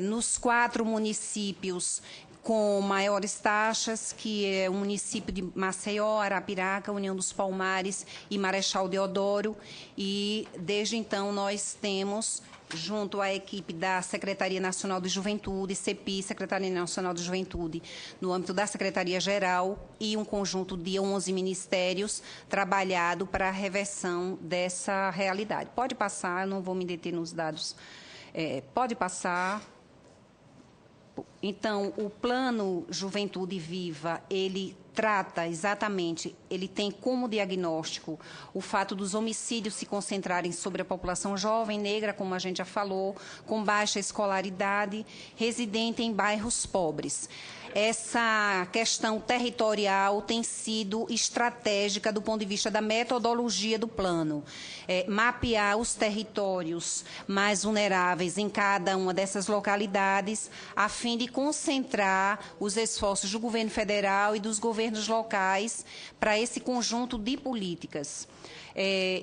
nos 4 municípios com maiores taxas, que é o município de Maceió, Arapiraca, União dos Palmares e Marechal Deodoro. E, desde então, nós temos... junto à equipe da Secretaria Nacional de Juventude, CEPI, Secretaria Nacional de Juventude, no âmbito da Secretaria-Geral, e um conjunto de 11 ministérios trabalhado para a reversão dessa realidade. Pode passar, eu não vou me deter nos dados. Pode passar. Então, o Plano Juventude Viva, ele trata exatamente, ele tem como diagnóstico o fato dos homicídios se concentrarem sobre a população jovem, negra, como a gente já falou, com baixa escolaridade, residente em bairros pobres. Essa questão territorial tem sido estratégica do ponto de vista da metodologia do plano. Mapear os territórios mais vulneráveis em cada uma dessas localidades, a fim de concentrar os esforços do governo federal e dos governos locais para esse conjunto de políticas.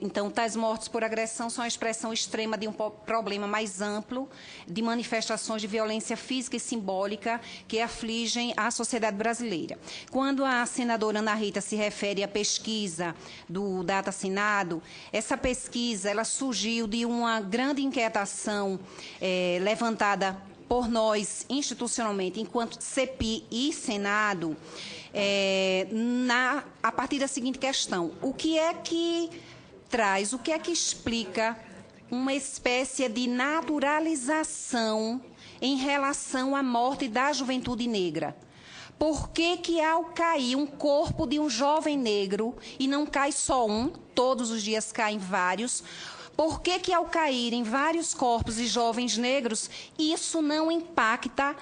Então, tais mortes por agressão são a expressão extrema de um problema mais amplo de manifestações de violência física e simbólica que afligem a sociedade brasileira. Quando a senadora Ana Rita se refere à pesquisa do Data Senado, essa pesquisa ela surgiu de uma grande inquietação levantada por nós, institucionalmente, enquanto CEPI e Senado, a partir da seguinte questão: o que é que traz, o que é que explica uma espécie de naturalização em relação à morte da juventude negra? Por que ao cair um corpo de um jovem negro, e não cai só um, todos os dias caem vários, por que ao caírem vários corpos de jovens negros, isso não impacta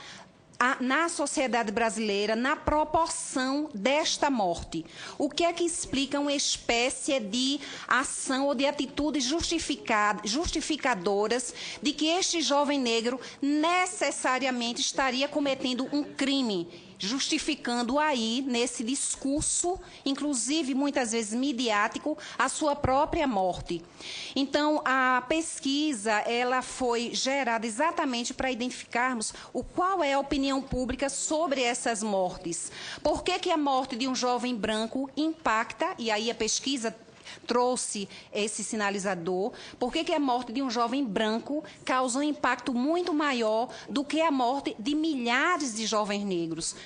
na sociedade brasileira, na proporção desta morte? O que é que explica uma espécie de ação ou de atitudes justificadoras de que este jovem negro necessariamente estaria cometendo um crime, justificando aí, nesse discurso, inclusive muitas vezes midiático, a sua própria morte? Então, a pesquisa ela foi gerada exatamente para identificarmos qual é a opinião pública sobre essas mortes. Por que a morte de um jovem branco impacta, e aí a pesquisa trouxe esse sinalizador, por que a morte de um jovem branco causa um impacto muito maior do que a morte de milhares de jovens negros?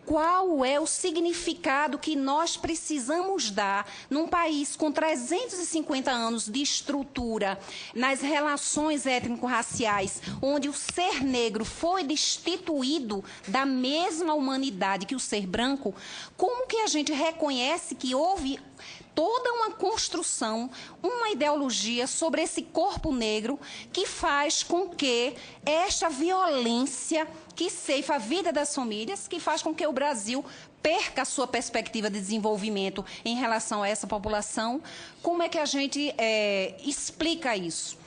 Qual é o significado que nós precisamos dar num país com 350 anos de estrutura nas relações étnico-raciais, onde o ser negro foi destituído da mesma humanidade que o ser branco? Como que a gente reconhece que houve toda uma construção, uma ideologia sobre esse corpo negro que faz com que esta violência que ceifa a vida das famílias, que faz com que o Brasil perca a sua perspectiva de desenvolvimento em relação a essa população? Como é que a gente explica isso?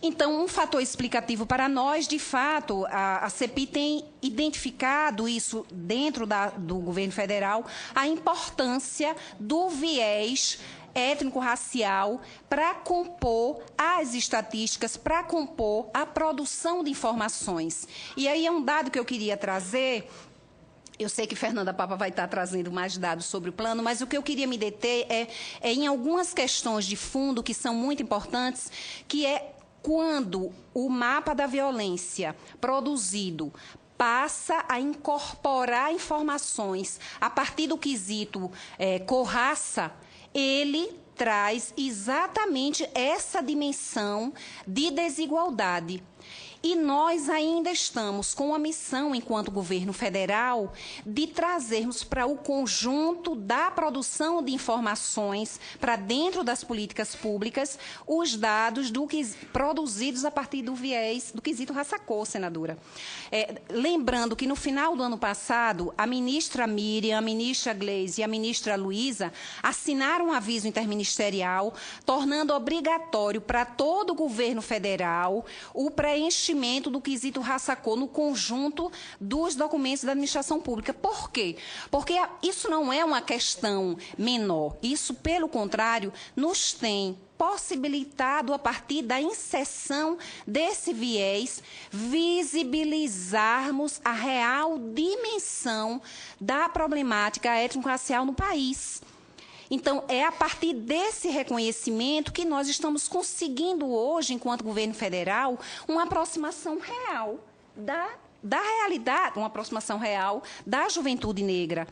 Então, um fator explicativo para nós, de fato, a CEPI tem identificado isso dentro do governo federal, a importância do viés étnico-racial para compor as estatísticas, para compor a produção de informações. E aí é um dado que eu queria trazer. Eu sei que Fernanda Papa vai estar trazendo mais dados sobre o plano, mas o que eu queria me deter é em algumas questões de fundo que são muito importantes, que é quando o mapa da violência produzido passa a incorporar informações a partir do quesito cor-raça, ele traz exatamente essa dimensão de desigualdade. E nós ainda estamos com a missão, enquanto governo federal, de trazermos para o conjunto da produção de informações para dentro das políticas públicas os dados produzidos a partir do viés do quesito raça-cor, senadora. Lembrando que no final do ano passado, a ministra Miriam, a ministra Gleisi e a ministra Luísa assinaram um aviso interministerial tornando obrigatório para todo o governo federal o preenchimento do quesito raça-cor no conjunto dos documentos da administração pública. Por quê? Porque isso não é uma questão menor. Isso, pelo contrário, nos tem possibilitado, a partir da inserção desse viés, visibilizarmos a real dimensão da problemática étnico-racial no país. Então, é a partir desse reconhecimento que nós estamos conseguindo hoje, enquanto governo federal, uma aproximação real da realidade, uma aproximação real da juventude negra.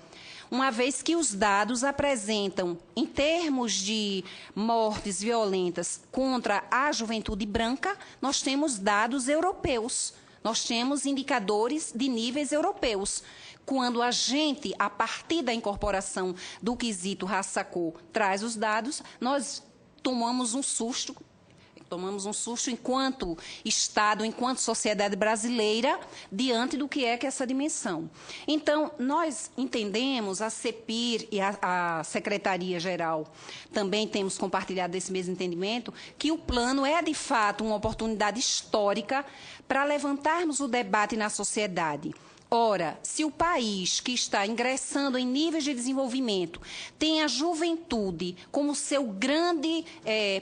Uma vez que os dados apresentam, em termos de mortes violentas contra a juventude branca, nós temos dados europeus, nós temos indicadores de níveis europeus. Quando a gente, a partir da incorporação do quesito raça-cor, traz os dados, nós tomamos um susto enquanto Estado, enquanto sociedade brasileira, diante do que é essa dimensão. Então, nós entendemos, a CEPIR e a Secretaria-Geral também temos compartilhado desse mesmo entendimento, que o plano é, de fato, uma oportunidade histórica para levantarmos o debate na sociedade. Ora, se o país que está ingressando em níveis de desenvolvimento tem a juventude como seu grande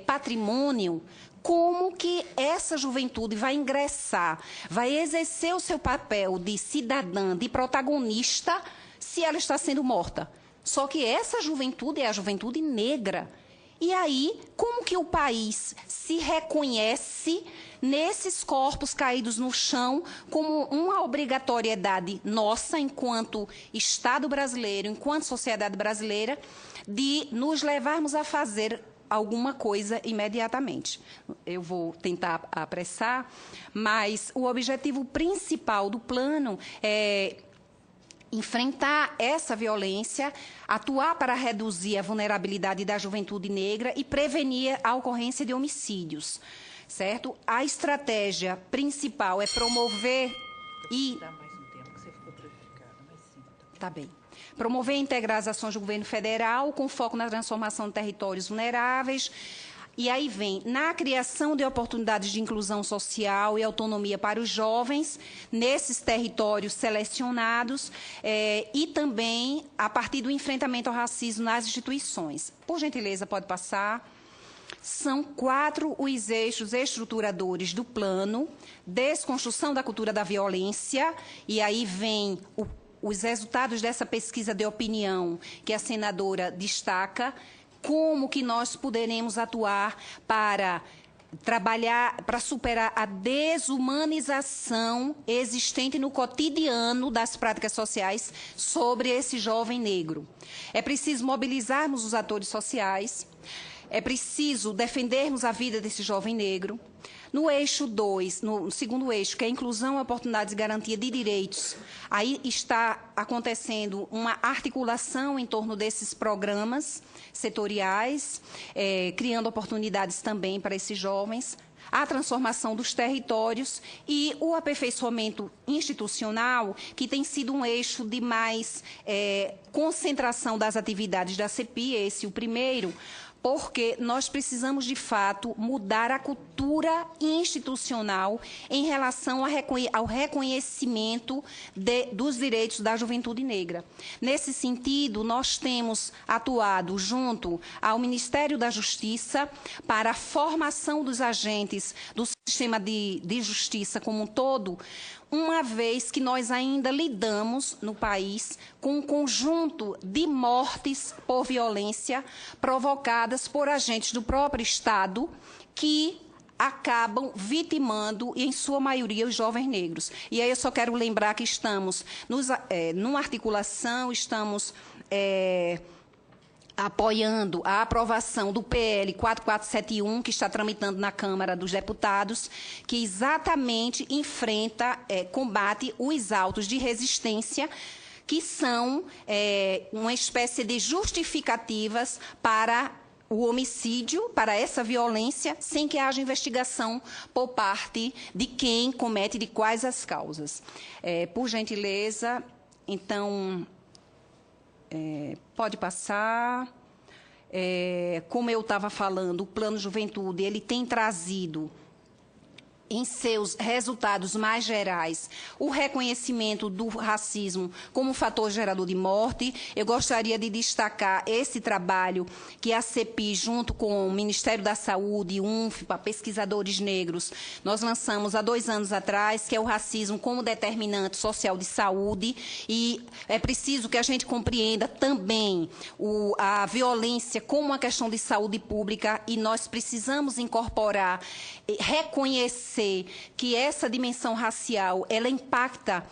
patrimônio, como que essa juventude vai ingressar, vai exercer o seu papel de cidadã, de protagonista, se ela está sendo morta? Só que essa juventude é a juventude negra. E aí, como que o país se reconhece nesses corpos caídos no chão como uma obrigatoriedade nossa, enquanto Estado brasileiro, enquanto sociedade brasileira, de nos levarmos a fazer alguma coisa imediatamente? Eu vou tentar apressar, mas o objetivo principal do plano é enfrentar essa violência, atuar para reduzir a vulnerabilidade da juventude negra e prevenir a ocorrência de homicídios, certo? A estratégia principal é promover e... Dá mais um tempo que você ficou prejudicada, mas sim. Tá bem. Promover e integrar as ações do governo federal com foco na transformação de territórios vulneráveis. E aí vem na criação de oportunidades de inclusão social e autonomia para os jovens nesses territórios selecionados e também a partir do enfrentamento ao racismo nas instituições. Por gentileza, pode passar. São 4 os eixos estruturadores do plano: desconstrução da cultura da violência, e aí vem os resultados dessa pesquisa de opinião que a senadora destaca. Como que nós poderemos atuar para trabalhar, para superar a desumanização existente no cotidiano das práticas sociais sobre esse jovem negro? É preciso mobilizarmos os atores sociais, é preciso defendermos a vida desse jovem negro. No eixo 2, no segundo eixo, que é a inclusão, oportunidades e garantia de direitos, aí está acontecendo uma articulação em torno desses programas setoriais, criando oportunidades também para esses jovens, a transformação dos territórios e o aperfeiçoamento institucional, que tem sido um eixo de mais concentração das atividades da CEPI, esse o primeiro, porque nós precisamos, de fato, mudar a cultura institucional em relação ao reconhecimento dos direitos da juventude negra. Nesse sentido, nós temos atuado junto ao Ministério da Justiça para a formação dos agentes do sistema de justiça como um todo, uma vez que nós ainda lidamos no país com um conjunto de mortes por violência provocadas por agentes do próprio Estado que acabam vitimando, em sua maioria, os jovens negros. E aí eu só quero lembrar que estamos numa articulação, estamos apoiando a aprovação do PL 4471, que está tramitando na Câmara dos Deputados, que exatamente combate os autos de resistência, que são uma espécie de justificativas para o homicídio, para essa violência, sem que haja investigação por parte de quem comete, de quais as causas. Por gentileza, então... pode passar. Como eu estava falando, o Plano Juventude ele tem trazido em seus resultados mais gerais o reconhecimento do racismo como fator gerador de morte. Eu gostaria de destacar esse trabalho que a CEPI, junto com o Ministério da Saúde, UNFPA, pesquisadores negros, nós lançamos há 2 anos atrás, que é o racismo como determinante social de saúde, e é preciso que a gente compreenda também a violência como uma questão de saúde pública, e nós precisamos incorporar, reconhecer que essa dimensão racial ela impacta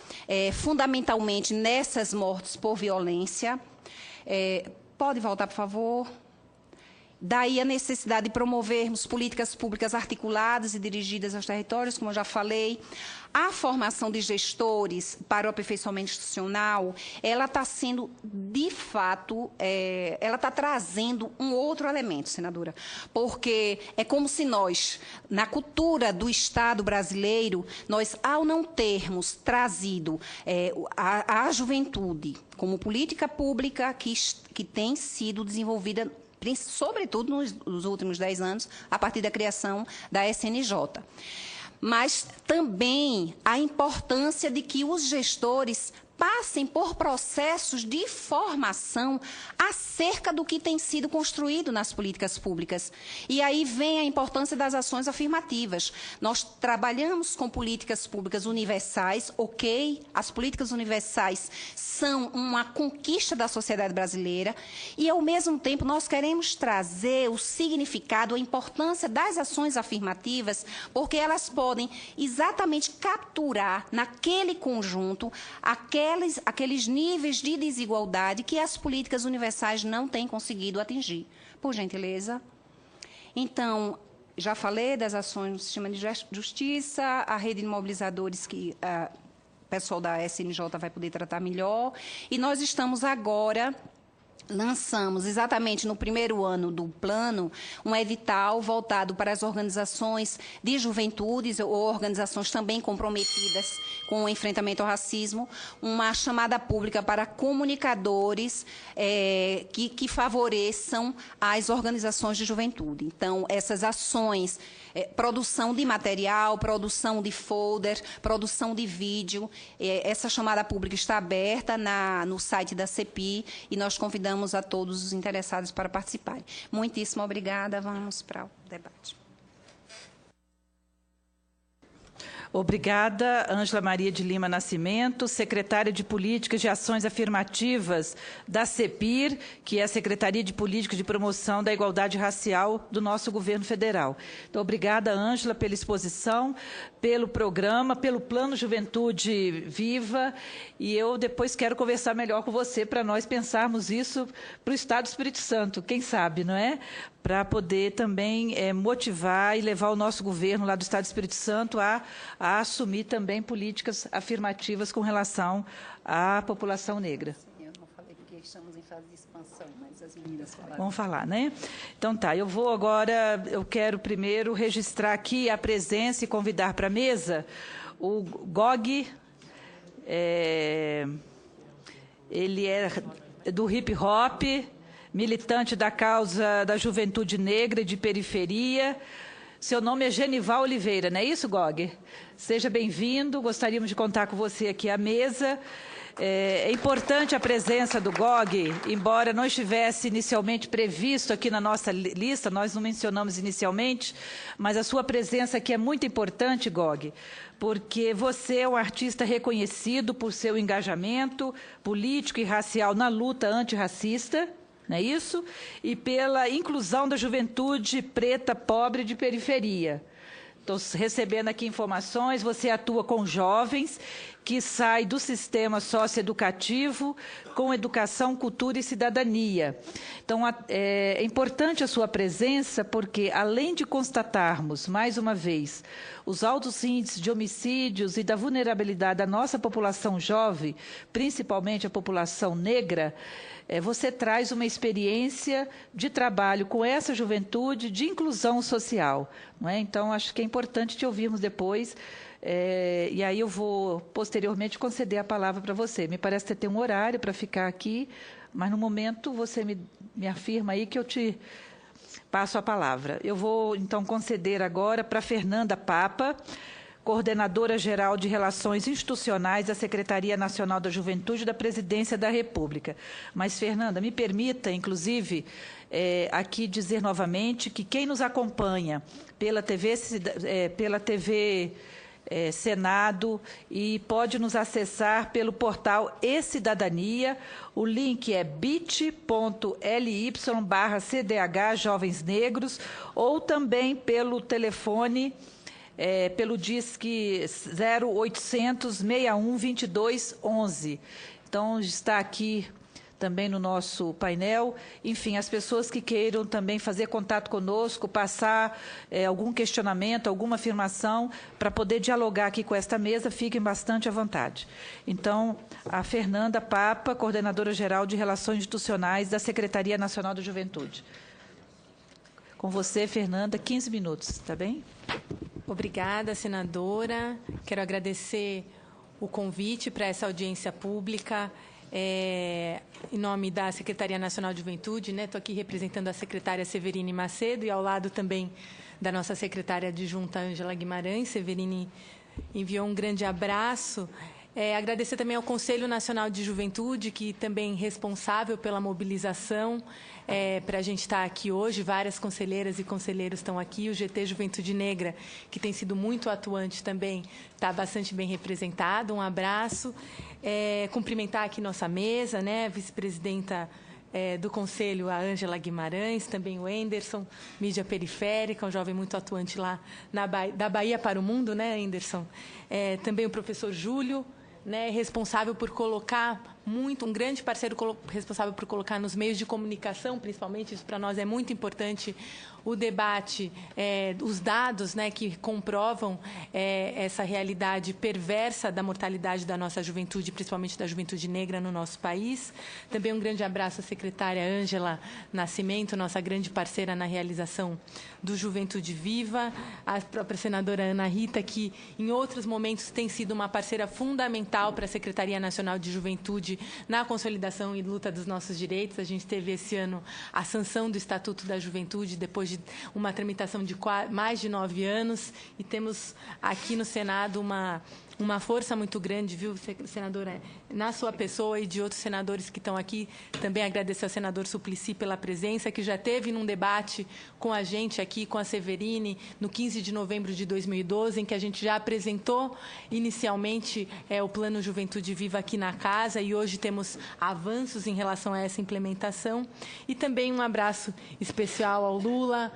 fundamentalmente nessas mortes por violência. Pode voltar, por favor? Daí a necessidade de promovermos políticas públicas articuladas e dirigidas aos territórios, como eu já falei. A formação de gestores para o aperfeiçoamento institucional, ela está sendo, de fato, ela está trazendo um outro elemento, senadora, porque é como se nós, na cultura do Estado brasileiro, nós, ao não termos trazido a juventude como política pública que tem sido desenvolvida, sobretudo nos últimos 10 anos, a partir da criação da SNJ. Mas também a importância de que os gestores passem por processos de formação acerca do que tem sido construído nas políticas públicas. E aí vem a importância das ações afirmativas. Nós trabalhamos com políticas públicas universais, ok? As políticas universais são uma conquista da sociedade brasileira e, ao mesmo tempo, nós queremos trazer o significado, a importância das ações afirmativas, porque elas podem exatamente capturar naquele conjunto aqueles níveis de desigualdade que as políticas universais não têm conseguido atingir. Por gentileza. Então, já falei das ações no sistema de justiça, a rede de mobilizadores que o pessoal da SNJ vai poder tratar melhor, e nós estamos agora... Lançamos, exatamente no primeiro ano do plano, um edital voltado para as organizações de juventudes ou organizações também comprometidas com o enfrentamento ao racismo, uma chamada pública para comunicadores que favoreçam as organizações de juventude. Então, essas ações, produção de material, produção de folder, produção de vídeo, essa chamada pública está aberta no site da CEPI e nós convidamos a todos os interessados para participarem. Muitíssimo obrigada. Vamos para o debate. Obrigada, Ângela Maria de Lima Nascimento, secretária de Políticas de Ações Afirmativas da CEPIR, que é a Secretaria de Políticas de Promoção da Igualdade Racial do nosso governo federal. Então, obrigada, Ângela, pela exposição, pelo programa, pelo Plano Juventude Viva, e eu depois quero conversar melhor com você para nós pensarmos isso para o Estado do Espírito Santo, quem sabe, não é? Para poder também motivar e levar o nosso governo lá do Estado do Espírito Santo a assumir também políticas afirmativas com relação à população negra. Eu não falei porque estamos em fase de expansão, mas as meninas falaram. Vamos falar, né? Então tá, eu quero primeiro registrar aqui a presença e convidar para a mesa o Gog, ele é do hip hop, militante da causa da juventude negra e de periferia. Seu nome é Genival Oliveira, não é isso, Gog? Seja bem-vindo, gostaríamos de contar com você aqui à mesa. É importante a presença do Gog, embora não estivesse inicialmente previsto aqui na nossa lista, nós não mencionamos inicialmente, mas a sua presença aqui é muito importante, Gog, porque você é um artista reconhecido por seu engajamento político e racial na luta antirracista, não é isso? E pela inclusão da juventude preta, pobre de periferia. Estou recebendo aqui informações, você atua com jovens que saem do sistema socioeducativo com educação, cultura e cidadania. Então, é importante a sua presença porque, além de constatarmos, mais uma vez, os altos índices de homicídios e da vulnerabilidade da nossa população jovem, principalmente a população negra, você traz uma experiência de trabalho com essa juventude de inclusão social. Não é? Então, acho que é importante te ouvirmos depois, e aí eu vou, posteriormente, conceder a palavra para você. Me parece que você tem um horário para ficar aqui, mas, no momento, você me afirma aí que eu te passo a palavra. Eu vou, então, conceder agora para Fernanda Papa, Coordenadora-Geral de Relações Institucionais da Secretaria Nacional da Juventude da Presidência da República. Mas, Fernanda, me permita, inclusive, aqui dizer novamente que quem nos acompanha pela TV Senado e pode nos acessar pelo portal E-Cidadania, o link é bit.ly/CDH Jovens Negros, ou também pelo telefone pelo DISC 0800 61 22 11. Então, está aqui também no nosso painel. Enfim, as pessoas que queiram também fazer contato conosco, passar algum questionamento, alguma afirmação, para poder dialogar aqui com esta mesa, fiquem bastante à vontade. Então, a Fernanda Papa, Coordenadora-Geral de Relações Institucionais da Secretaria Nacional da Juventude. Com você, Fernanda, 15 minutos, está bem? Obrigada, senadora. Quero agradecer o convite para essa audiência pública. Em nome da Secretaria Nacional de Juventude, estou aqui representando a secretária Severine Macedo e ao lado também da nossa secretária adjunta Ângela Guimarães. Severine enviou um grande abraço. Agradecer também ao Conselho Nacional de Juventude, que também é responsável pela mobilização para a gente estar aqui hoje. Várias conselheiras e conselheiros estão aqui. O GT Juventude Negra, que tem sido muito atuante também, está bastante bem representado. Um abraço. Cumprimentar aqui nossa mesa, vice-presidenta do Conselho, a Ângela Guimarães, também o Enderson, mídia periférica, um jovem muito atuante lá da Bahia para o mundo, Enderson? Também o professor Júlio, responsável por colocar um grande parceiro responsável por colocar nos meios de comunicação, principalmente, isso para nós é muito importante, o debate, os dados que comprovam essa realidade perversa da mortalidade da nossa juventude, principalmente da juventude negra no nosso país. Também um grande abraço à secretária Ângela Nascimento, nossa grande parceira na realização do Juventude Viva, a própria senadora Ana Rita, que em outros momentos tem sido uma parceira fundamental para a Secretaria Nacional de Juventude na consolidação e luta dos nossos direitos. A gente teve esse ano a sanção do Estatuto da Juventude, depois de uma tramitação de mais de 9 anos, e temos aqui no Senado uma força muito grande, viu, senadora, na sua pessoa e de outros senadores que estão aqui. Também agradecer ao senador Suplicy pela presença, que já teve num debate com a gente aqui, com a Severine, no 15 de novembro de 2012, em que a gente já apresentou inicialmente o Plano Juventude Viva aqui na casa, e hoje temos avanços em relação a essa implementação. E também um abraço especial ao Lula,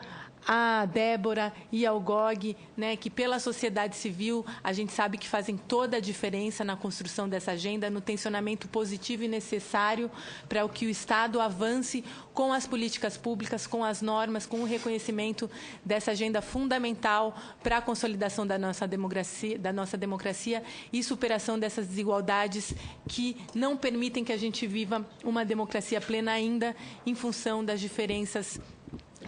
a Débora e ao GOG, que pela sociedade civil a gente sabe que fazem toda a diferença na construção dessa agenda, no tensionamento positivo e necessário para que o Estado avance com as políticas públicas, com as normas, com o reconhecimento dessa agenda fundamental para a consolidação da nossa democracia e superação dessas desigualdades que não permitem que a gente viva uma democracia plena ainda em função das diferenças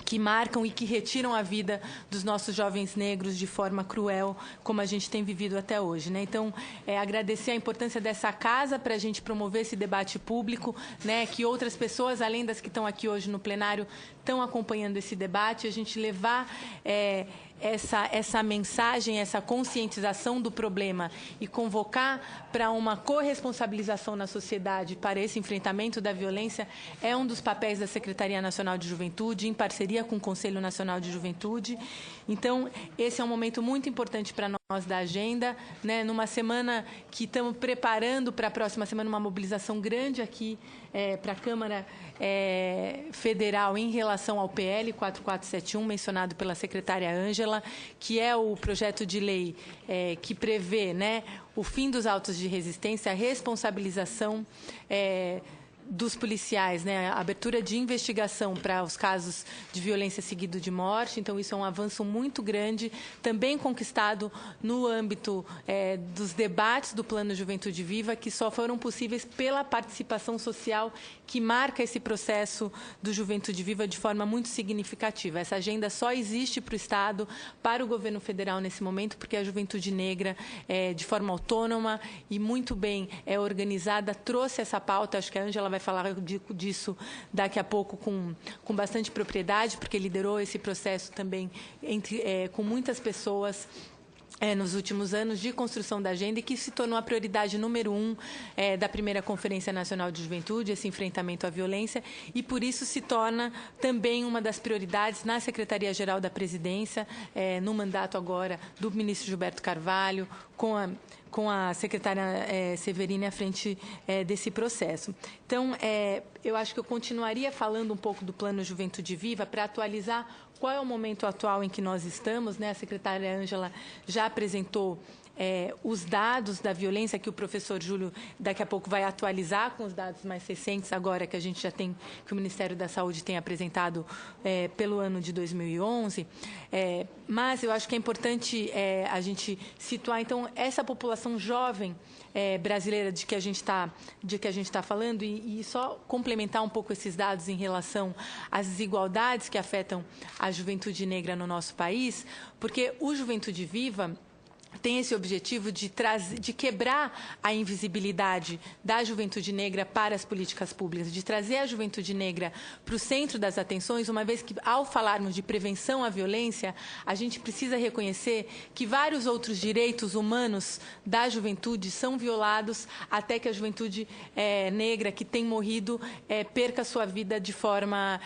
que marcam e que retiram a vida dos nossos jovens negros de forma cruel, como a gente tem vivido até hoje, né? Então, agradecer a importância dessa casa para a gente promover esse debate público, né? Que outras pessoas, além das que estão aqui hoje no plenário, estão acompanhando esse debate, a gente levar essa mensagem, essa conscientização do problema e convocar para uma corresponsabilização na sociedade para esse enfrentamento da violência é um dos papéis da Secretaria Nacional de Juventude, em parceria com o Conselho Nacional de Juventude. Então, esse é um momento muito importante para nós da agenda, né? Numa semana que estamos preparando para a próxima semana uma mobilização grande aqui para a Câmara Federal em relação ao PL 4471, mencionado pela secretária Ângela, que é o projeto de lei que prevê, né, o fim dos autos de resistência, a responsabilização dos policiais, né, a abertura de investigação para os casos de violência seguido de morte. Então, isso é um avanço muito grande, também conquistado no âmbito dos debates do Plano Juventude Viva, que só foram possíveis pela participação social que marca esse processo do Juventude Viva de forma muito significativa. Essa agenda só existe para o Estado, para o governo federal nesse momento, porque a juventude negra, de forma autônoma e muito bem organizada, trouxe essa pauta. Acho que a Ângela vai falar disso daqui a pouco com bastante propriedade, porque liderou esse processo também com muitas pessoas nos últimos anos de construção da agenda, e que se tornou a prioridade número 1 da primeira Conferência Nacional de Juventude, esse enfrentamento à violência, e por isso se torna também uma das prioridades na Secretaria-Geral da Presidência, no mandato agora do ministro Gilberto Carvalho, com a secretária Severine à frente desse processo. Então, eu acho que eu continuaria falando um pouco do Plano Juventude Viva para atualizar qual é o momento atual em que nós estamos, né? A secretária Ângela já apresentou os dados da violência, que o professor Júlio daqui a pouco vai atualizar com os dados mais recentes, agora que a gente já tem, que o Ministério da Saúde tem apresentado pelo ano de 2011. Mas eu acho que é importante a gente situar, então, essa população jovem brasileira de que a gente está falando, e só complementar um pouco esses dados em relação às desigualdades que afetam a juventude negra no nosso país, porque o Juventude Viva tem esse objetivo de quebrar a invisibilidade da juventude negra para as políticas públicas, de trazer a juventude negra para o centro das atenções, uma vez que, ao falarmos de prevenção à violência, a gente precisa reconhecer que vários outros direitos humanos da juventude são violados até que a juventude negra que tem morrido perca sua vida de forma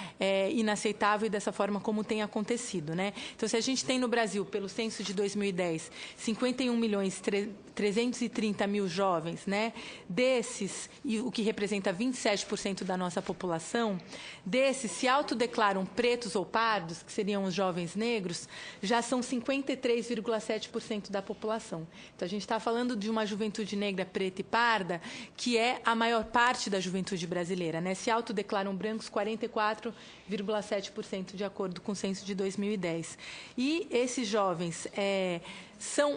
inaceitável e dessa forma como tem acontecido, né? Então, se a gente tem no Brasil, pelo censo de 2010, 51.330.000 jovens, né? Desses, o que representa 27% da nossa população, desses se autodeclaram pretos ou pardos, que seriam os jovens negros, já são 53,7% da população. Então, a gente está falando de uma juventude negra preta e parda, que é a maior parte da juventude brasileira, né? Se autodeclaram brancos 44,7%, de acordo com o censo de 2010. E esses jovens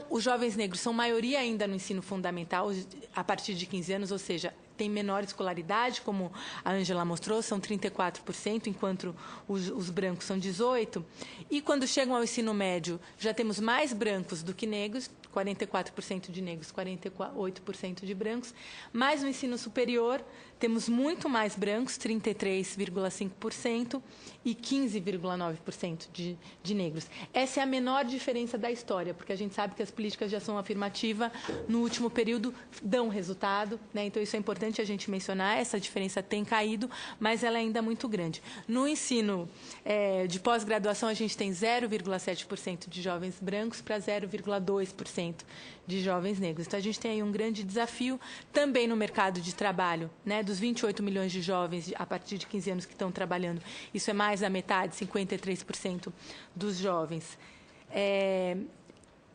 os jovens negros são maioria ainda no ensino fundamental, a partir de 15 anos, ou seja, tem menor escolaridade, como a Ângela mostrou, são 34%, enquanto os brancos são 18%. E quando chegam ao ensino médio, já temos mais brancos do que negros, 44% de negros, 48% de brancos. Mas no ensino superior, temos muito mais brancos, 33,5%, e 15,9% de negros. Essa é a menor diferença da história, porque a gente sabe que as políticas de ação afirmativa, no último período, dão resultado, né? Então, isso é importante a gente mencionar. Essa diferença tem caído, mas ela é ainda muito grande. No ensino de pós-graduação, a gente tem 0,7% de jovens brancos para 0,2% de jovens negros. Então, a gente tem aí um grande desafio também no mercado de trabalho, né? Dos 28 milhões de jovens a partir de 15 anos que estão trabalhando, isso é mais da metade, 53% dos jovens.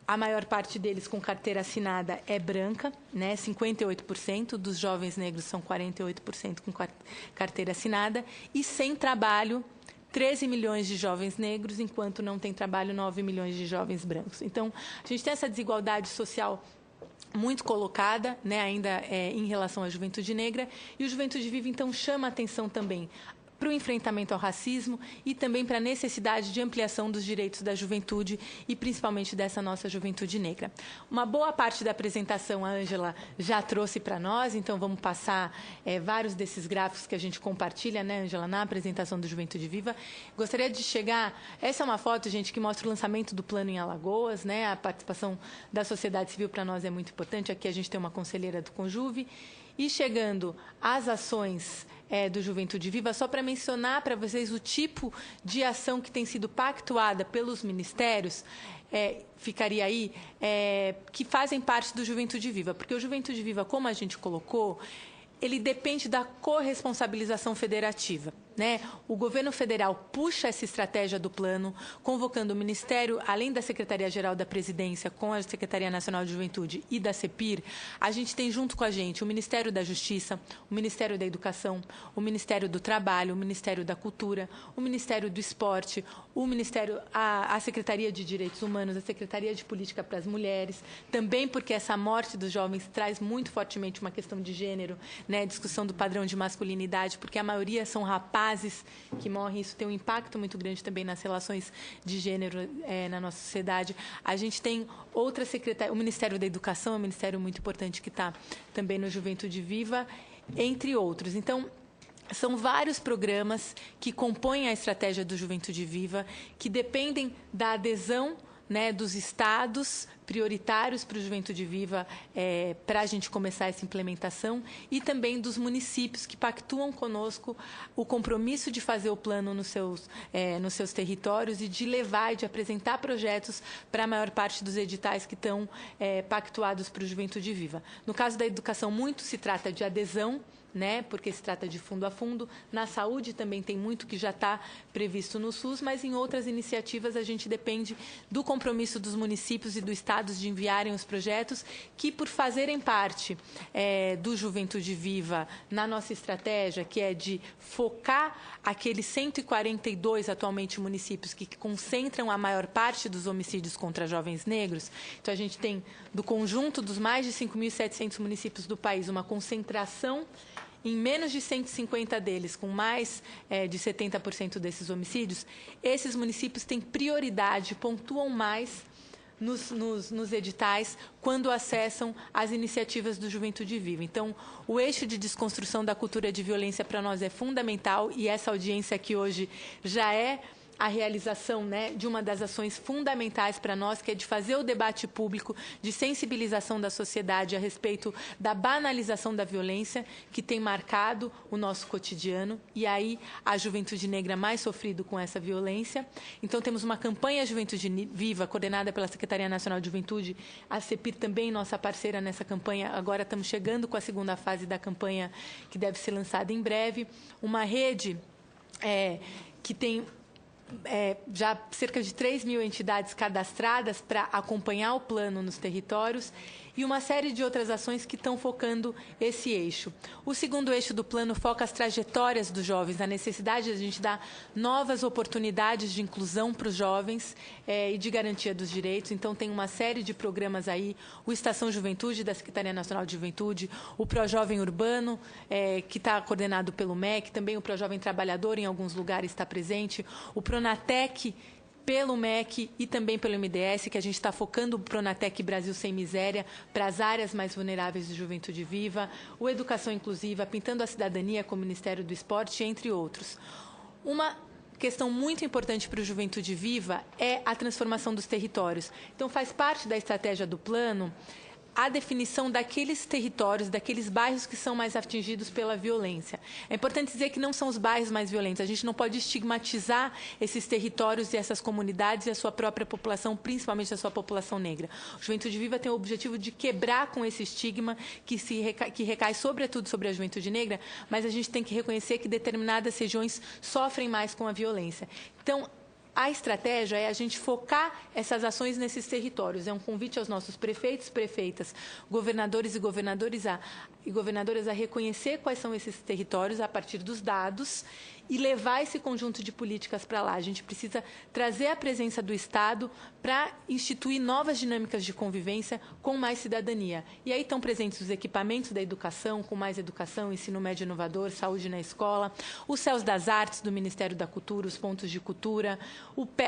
A maior parte deles com carteira assinada é branca, né? 58% dos jovens negros são 48% com carteira assinada, e sem trabalho, 13 milhões de jovens negros, enquanto não tem trabalho 9 milhões de jovens brancos. Então, a gente tem essa desigualdade social muito colocada, né, ainda em relação à juventude negra, e o Juventude Viva, então, chama a atenção também para o enfrentamento ao racismo e também para a necessidade de ampliação dos direitos da juventude e principalmente dessa nossa juventude negra. Uma boa parte da apresentação a Ângela já trouxe para nós, então vamos passar vários desses gráficos que a gente compartilha, né, Ângela, na apresentação do Juventude Viva. Gostaria de chegar... Essa é uma foto, gente, que mostra o lançamento do plano em Alagoas, né? A participação da sociedade civil para nós é muito importante. Aqui a gente tem uma conselheira do Conjuve. E chegando às ações do Juventude Viva, só para mencionar para vocês o tipo de ação que tem sido pactuada pelos ministérios, ficaria aí, que fazem parte do Juventude Viva. Porque o Juventude Viva, como a gente colocou, ele depende da corresponsabilização federativa, né? O governo federal puxa essa estratégia do plano, convocando o Ministério, além da Secretaria-Geral da Presidência, com a Secretaria Nacional de Juventude e da CEPIR, a gente tem junto com a gente o Ministério da Justiça, o Ministério da Educação, o Ministério do Trabalho, o Ministério da Cultura, o Ministério do Esporte, o Ministério, a Secretaria de Direitos Humanos, a Secretaria de Política para as Mulheres, também porque essa morte dos jovens traz muito fortemente uma questão de gênero, né, discussão do padrão de masculinidade, porque a maioria são rapazes que morrem, isso tem um impacto muito grande também nas relações de gênero na nossa sociedade. A gente tem outra secretaria, o Ministério da Educação é um ministério muito importante que está também no Juventude Viva, entre outros. Então, são vários programas que compõem a estratégia do Juventude Viva, que dependem da adesão, né, dos estados prioritários para o Juventude Viva, para a gente começar essa implementação, e também dos municípios que pactuam conosco o compromisso de fazer o plano nos seus territórios e de levar e de apresentar projetos para a maior parte dos editais que estão pactuados para o Juventude Viva. No caso da educação, muito se trata de adesão, né, porque se trata de fundo a fundo. Na saúde também tem muito que já está previsto no SUS, mas em outras iniciativas a gente depende do compromisso dos municípios e do Estado de enviarem os projetos que, por fazerem parte do Juventude Viva na nossa estratégia, que é de focar aqueles 142 atualmente municípios que concentram a maior parte dos homicídios contra jovens negros. Então, a gente tem, do conjunto dos mais de 5.700 municípios do país, uma concentração em menos de 150 deles, com mais de 70% desses homicídios. Esses municípios têm prioridade, pontuam mais nos editais quando acessam as iniciativas do Juventude Viva. Então, o eixo de desconstrução da cultura de violência para nós é fundamental, e essa audiência aqui hoje já é a realização, né, de uma das ações fundamentais para nós, que é de fazer o debate público, de sensibilização da sociedade a respeito da banalização da violência que tem marcado o nosso cotidiano, e aí a juventude negra mais sofrido com essa violência. Então, temos uma campanha Juventude Viva, coordenada pela Secretaria Nacional de Juventude, a CEPIR também nossa parceira nessa campanha. Agora estamos chegando com a segunda fase da campanha, que deve ser lançada em breve. Uma rede que tem já cerca de 3.000 entidades cadastradas para acompanhar o plano nos territórios, e uma série de outras ações que estão focando esse eixo. O segundo eixo do plano foca as trajetórias dos jovens, a necessidade de a gente dar novas oportunidades de inclusão para os jovens e de garantia dos direitos. Então, tem uma série de programas aí, o Estação Juventude, da Secretaria Nacional de Juventude, o ProJovem Urbano, que está coordenado pelo MEC, também o ProJovem Trabalhador, em alguns lugares, está presente, o Pronatec, pelo MEC e também pelo MDS, que a gente está focando o Pronatec Brasil Sem Miséria para as áreas mais vulneráveis de Juventude Viva, o Educação Inclusiva, Pintando a Cidadania com o Ministério do Esporte, entre outros. Uma questão muito importante para o Juventude Viva é a transformação dos territórios. Então, faz parte da estratégia do plano a definição daqueles territórios, daqueles bairros que são mais atingidos pela violência. É importante dizer que não são os bairros mais violentos. A gente não pode estigmatizar esses territórios e essas comunidades e a sua própria população, principalmente a sua população negra. O Juventude Viva tem o objetivo de quebrar com esse estigma que recai sobretudo sobre a juventude negra, mas a gente tem que reconhecer que determinadas regiões sofrem mais com a violência. Então, a estratégia é a gente focar essas ações nesses territórios. É um convite aos nossos prefeitos, prefeitas, governadores e governadoras a reconhecer quais são esses territórios a partir dos dados e levar esse conjunto de políticas para lá. A gente precisa trazer a presença do Estado para instituir novas dinâmicas de convivência com mais cidadania. E aí estão presentes os equipamentos da educação, com mais educação, ensino médio inovador, saúde na escola, os Céus das Artes do Ministério da Cultura, os pontos de cultura,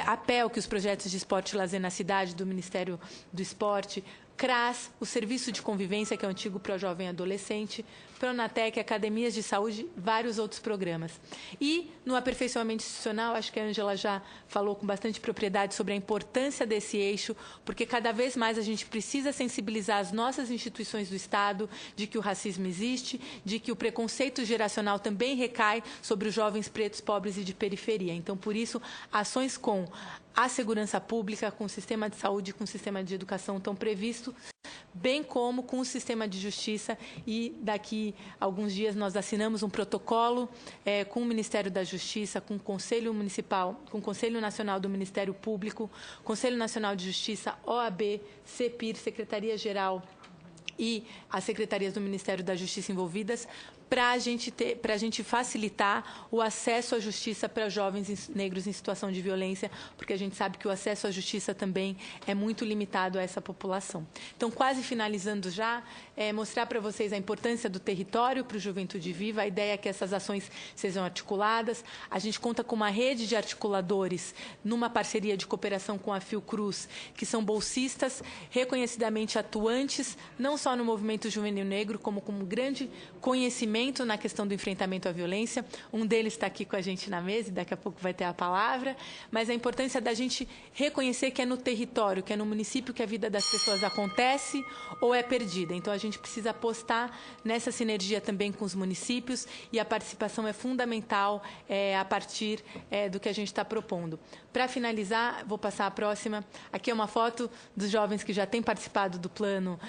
a PEL, que os projetos de esporte e lazer na cidade do Ministério do Esporte, CRAS, o Serviço de Convivência, que é o antigo Projovem Adolescente, Pronatec, Academias de Saúde, vários outros programas. E, no aperfeiçoamento institucional, acho que a Ângela já falou com bastante propriedade sobre a importância desse eixo, porque cada vez mais a gente precisa sensibilizar as nossas instituições do Estado de que o racismo existe, de que o preconceito geracional também recai sobre os jovens pretos, pobres e de periferia. Então, por isso, ações com a segurança pública, com o sistema de saúde e com o sistema de educação estão previstos, bem como com o sistema de justiça, e daqui a alguns dias nós assinamos um protocolo com o Ministério da Justiça, com o Conselho Municipal, com o Conselho Nacional do Ministério Público, Conselho Nacional de Justiça, OAB, CEPIR, Secretaria-Geral e as secretarias do Ministério da Justiça envolvidas, para a gente facilitar o acesso à justiça para jovens negros em situação de violência, porque a gente sabe que o acesso à justiça também é muito limitado a essa população. Então, quase finalizando já, mostrar para vocês a importância do território para o Juventude Viva. A ideia é que essas ações sejam articuladas. A gente conta com uma rede de articuladores, numa parceria de cooperação com a Fiocruz, que são bolsistas reconhecidamente atuantes, não só no movimento juvenil negro, como com um grande conhecimento na questão do enfrentamento à violência. Um deles está aqui com a gente na mesa e daqui a pouco vai ter a palavra, mas a importância da gente reconhecer que é no território, que é no município que a vida das pessoas acontece ou é perdida. Então, a gente precisa apostar nessa sinergia também com os municípios, e a participação é fundamental a partir do que a gente está propondo. Para finalizar, vou passar a próxima. Aqui é uma foto dos jovens que já têm participado do plano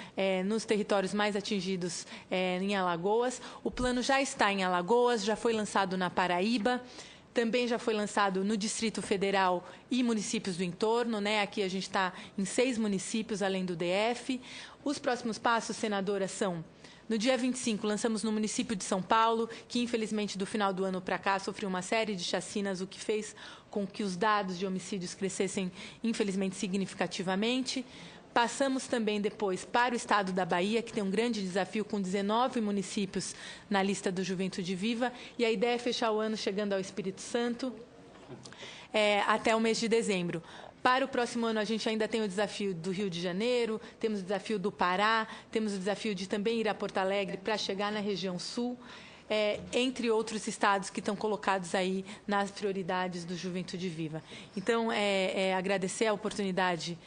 nos territórios mais atingidos em Alagoas. O plano já está em Alagoas, já foi lançado na Paraíba, também já foi lançado no Distrito Federal e municípios do entorno, né? Aqui a gente está em 6 municípios, além do DF. Os próximos passos, senadora, são: no dia 25, lançamos no município de São Paulo, que infelizmente do final do ano para cá sofreu uma série de chacinas, o que fez com que os dados de homicídios crescessem, infelizmente, significativamente. Passamos também depois para o estado da Bahia, que tem um grande desafio com 19 municípios na lista do Juventude Viva, e a ideia é fechar o ano chegando ao Espírito Santo até o mês de dezembro. Para o próximo ano, a gente ainda tem o desafio do Rio de Janeiro, temos o desafio do Pará, temos o desafio de também ir a Porto Alegre para chegar na região sul, entre outros estados que estão colocados aí nas prioridades do Juventude Viva. Então, agradecer a oportunidade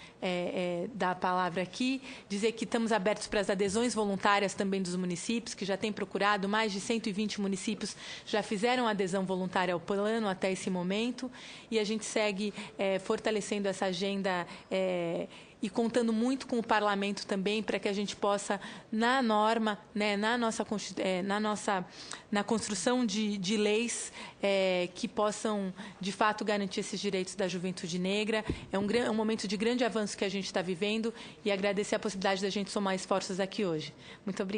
da palavra aqui, dizer que estamos abertos para as adesões voluntárias também dos municípios, que já têm procurado, mais de 120 municípios já fizeram adesão voluntária ao plano até esse momento, e a gente segue fortalecendo essa agenda e contando muito com o Parlamento também, para que a gente possa, na norma, né, na construção de leis que possam, de fato, garantir esses direitos da juventude negra. É um momento de grande avanço que a gente está vivendo, e agradecer a possibilidade da gente somar esforços aqui hoje. Muito obrigada.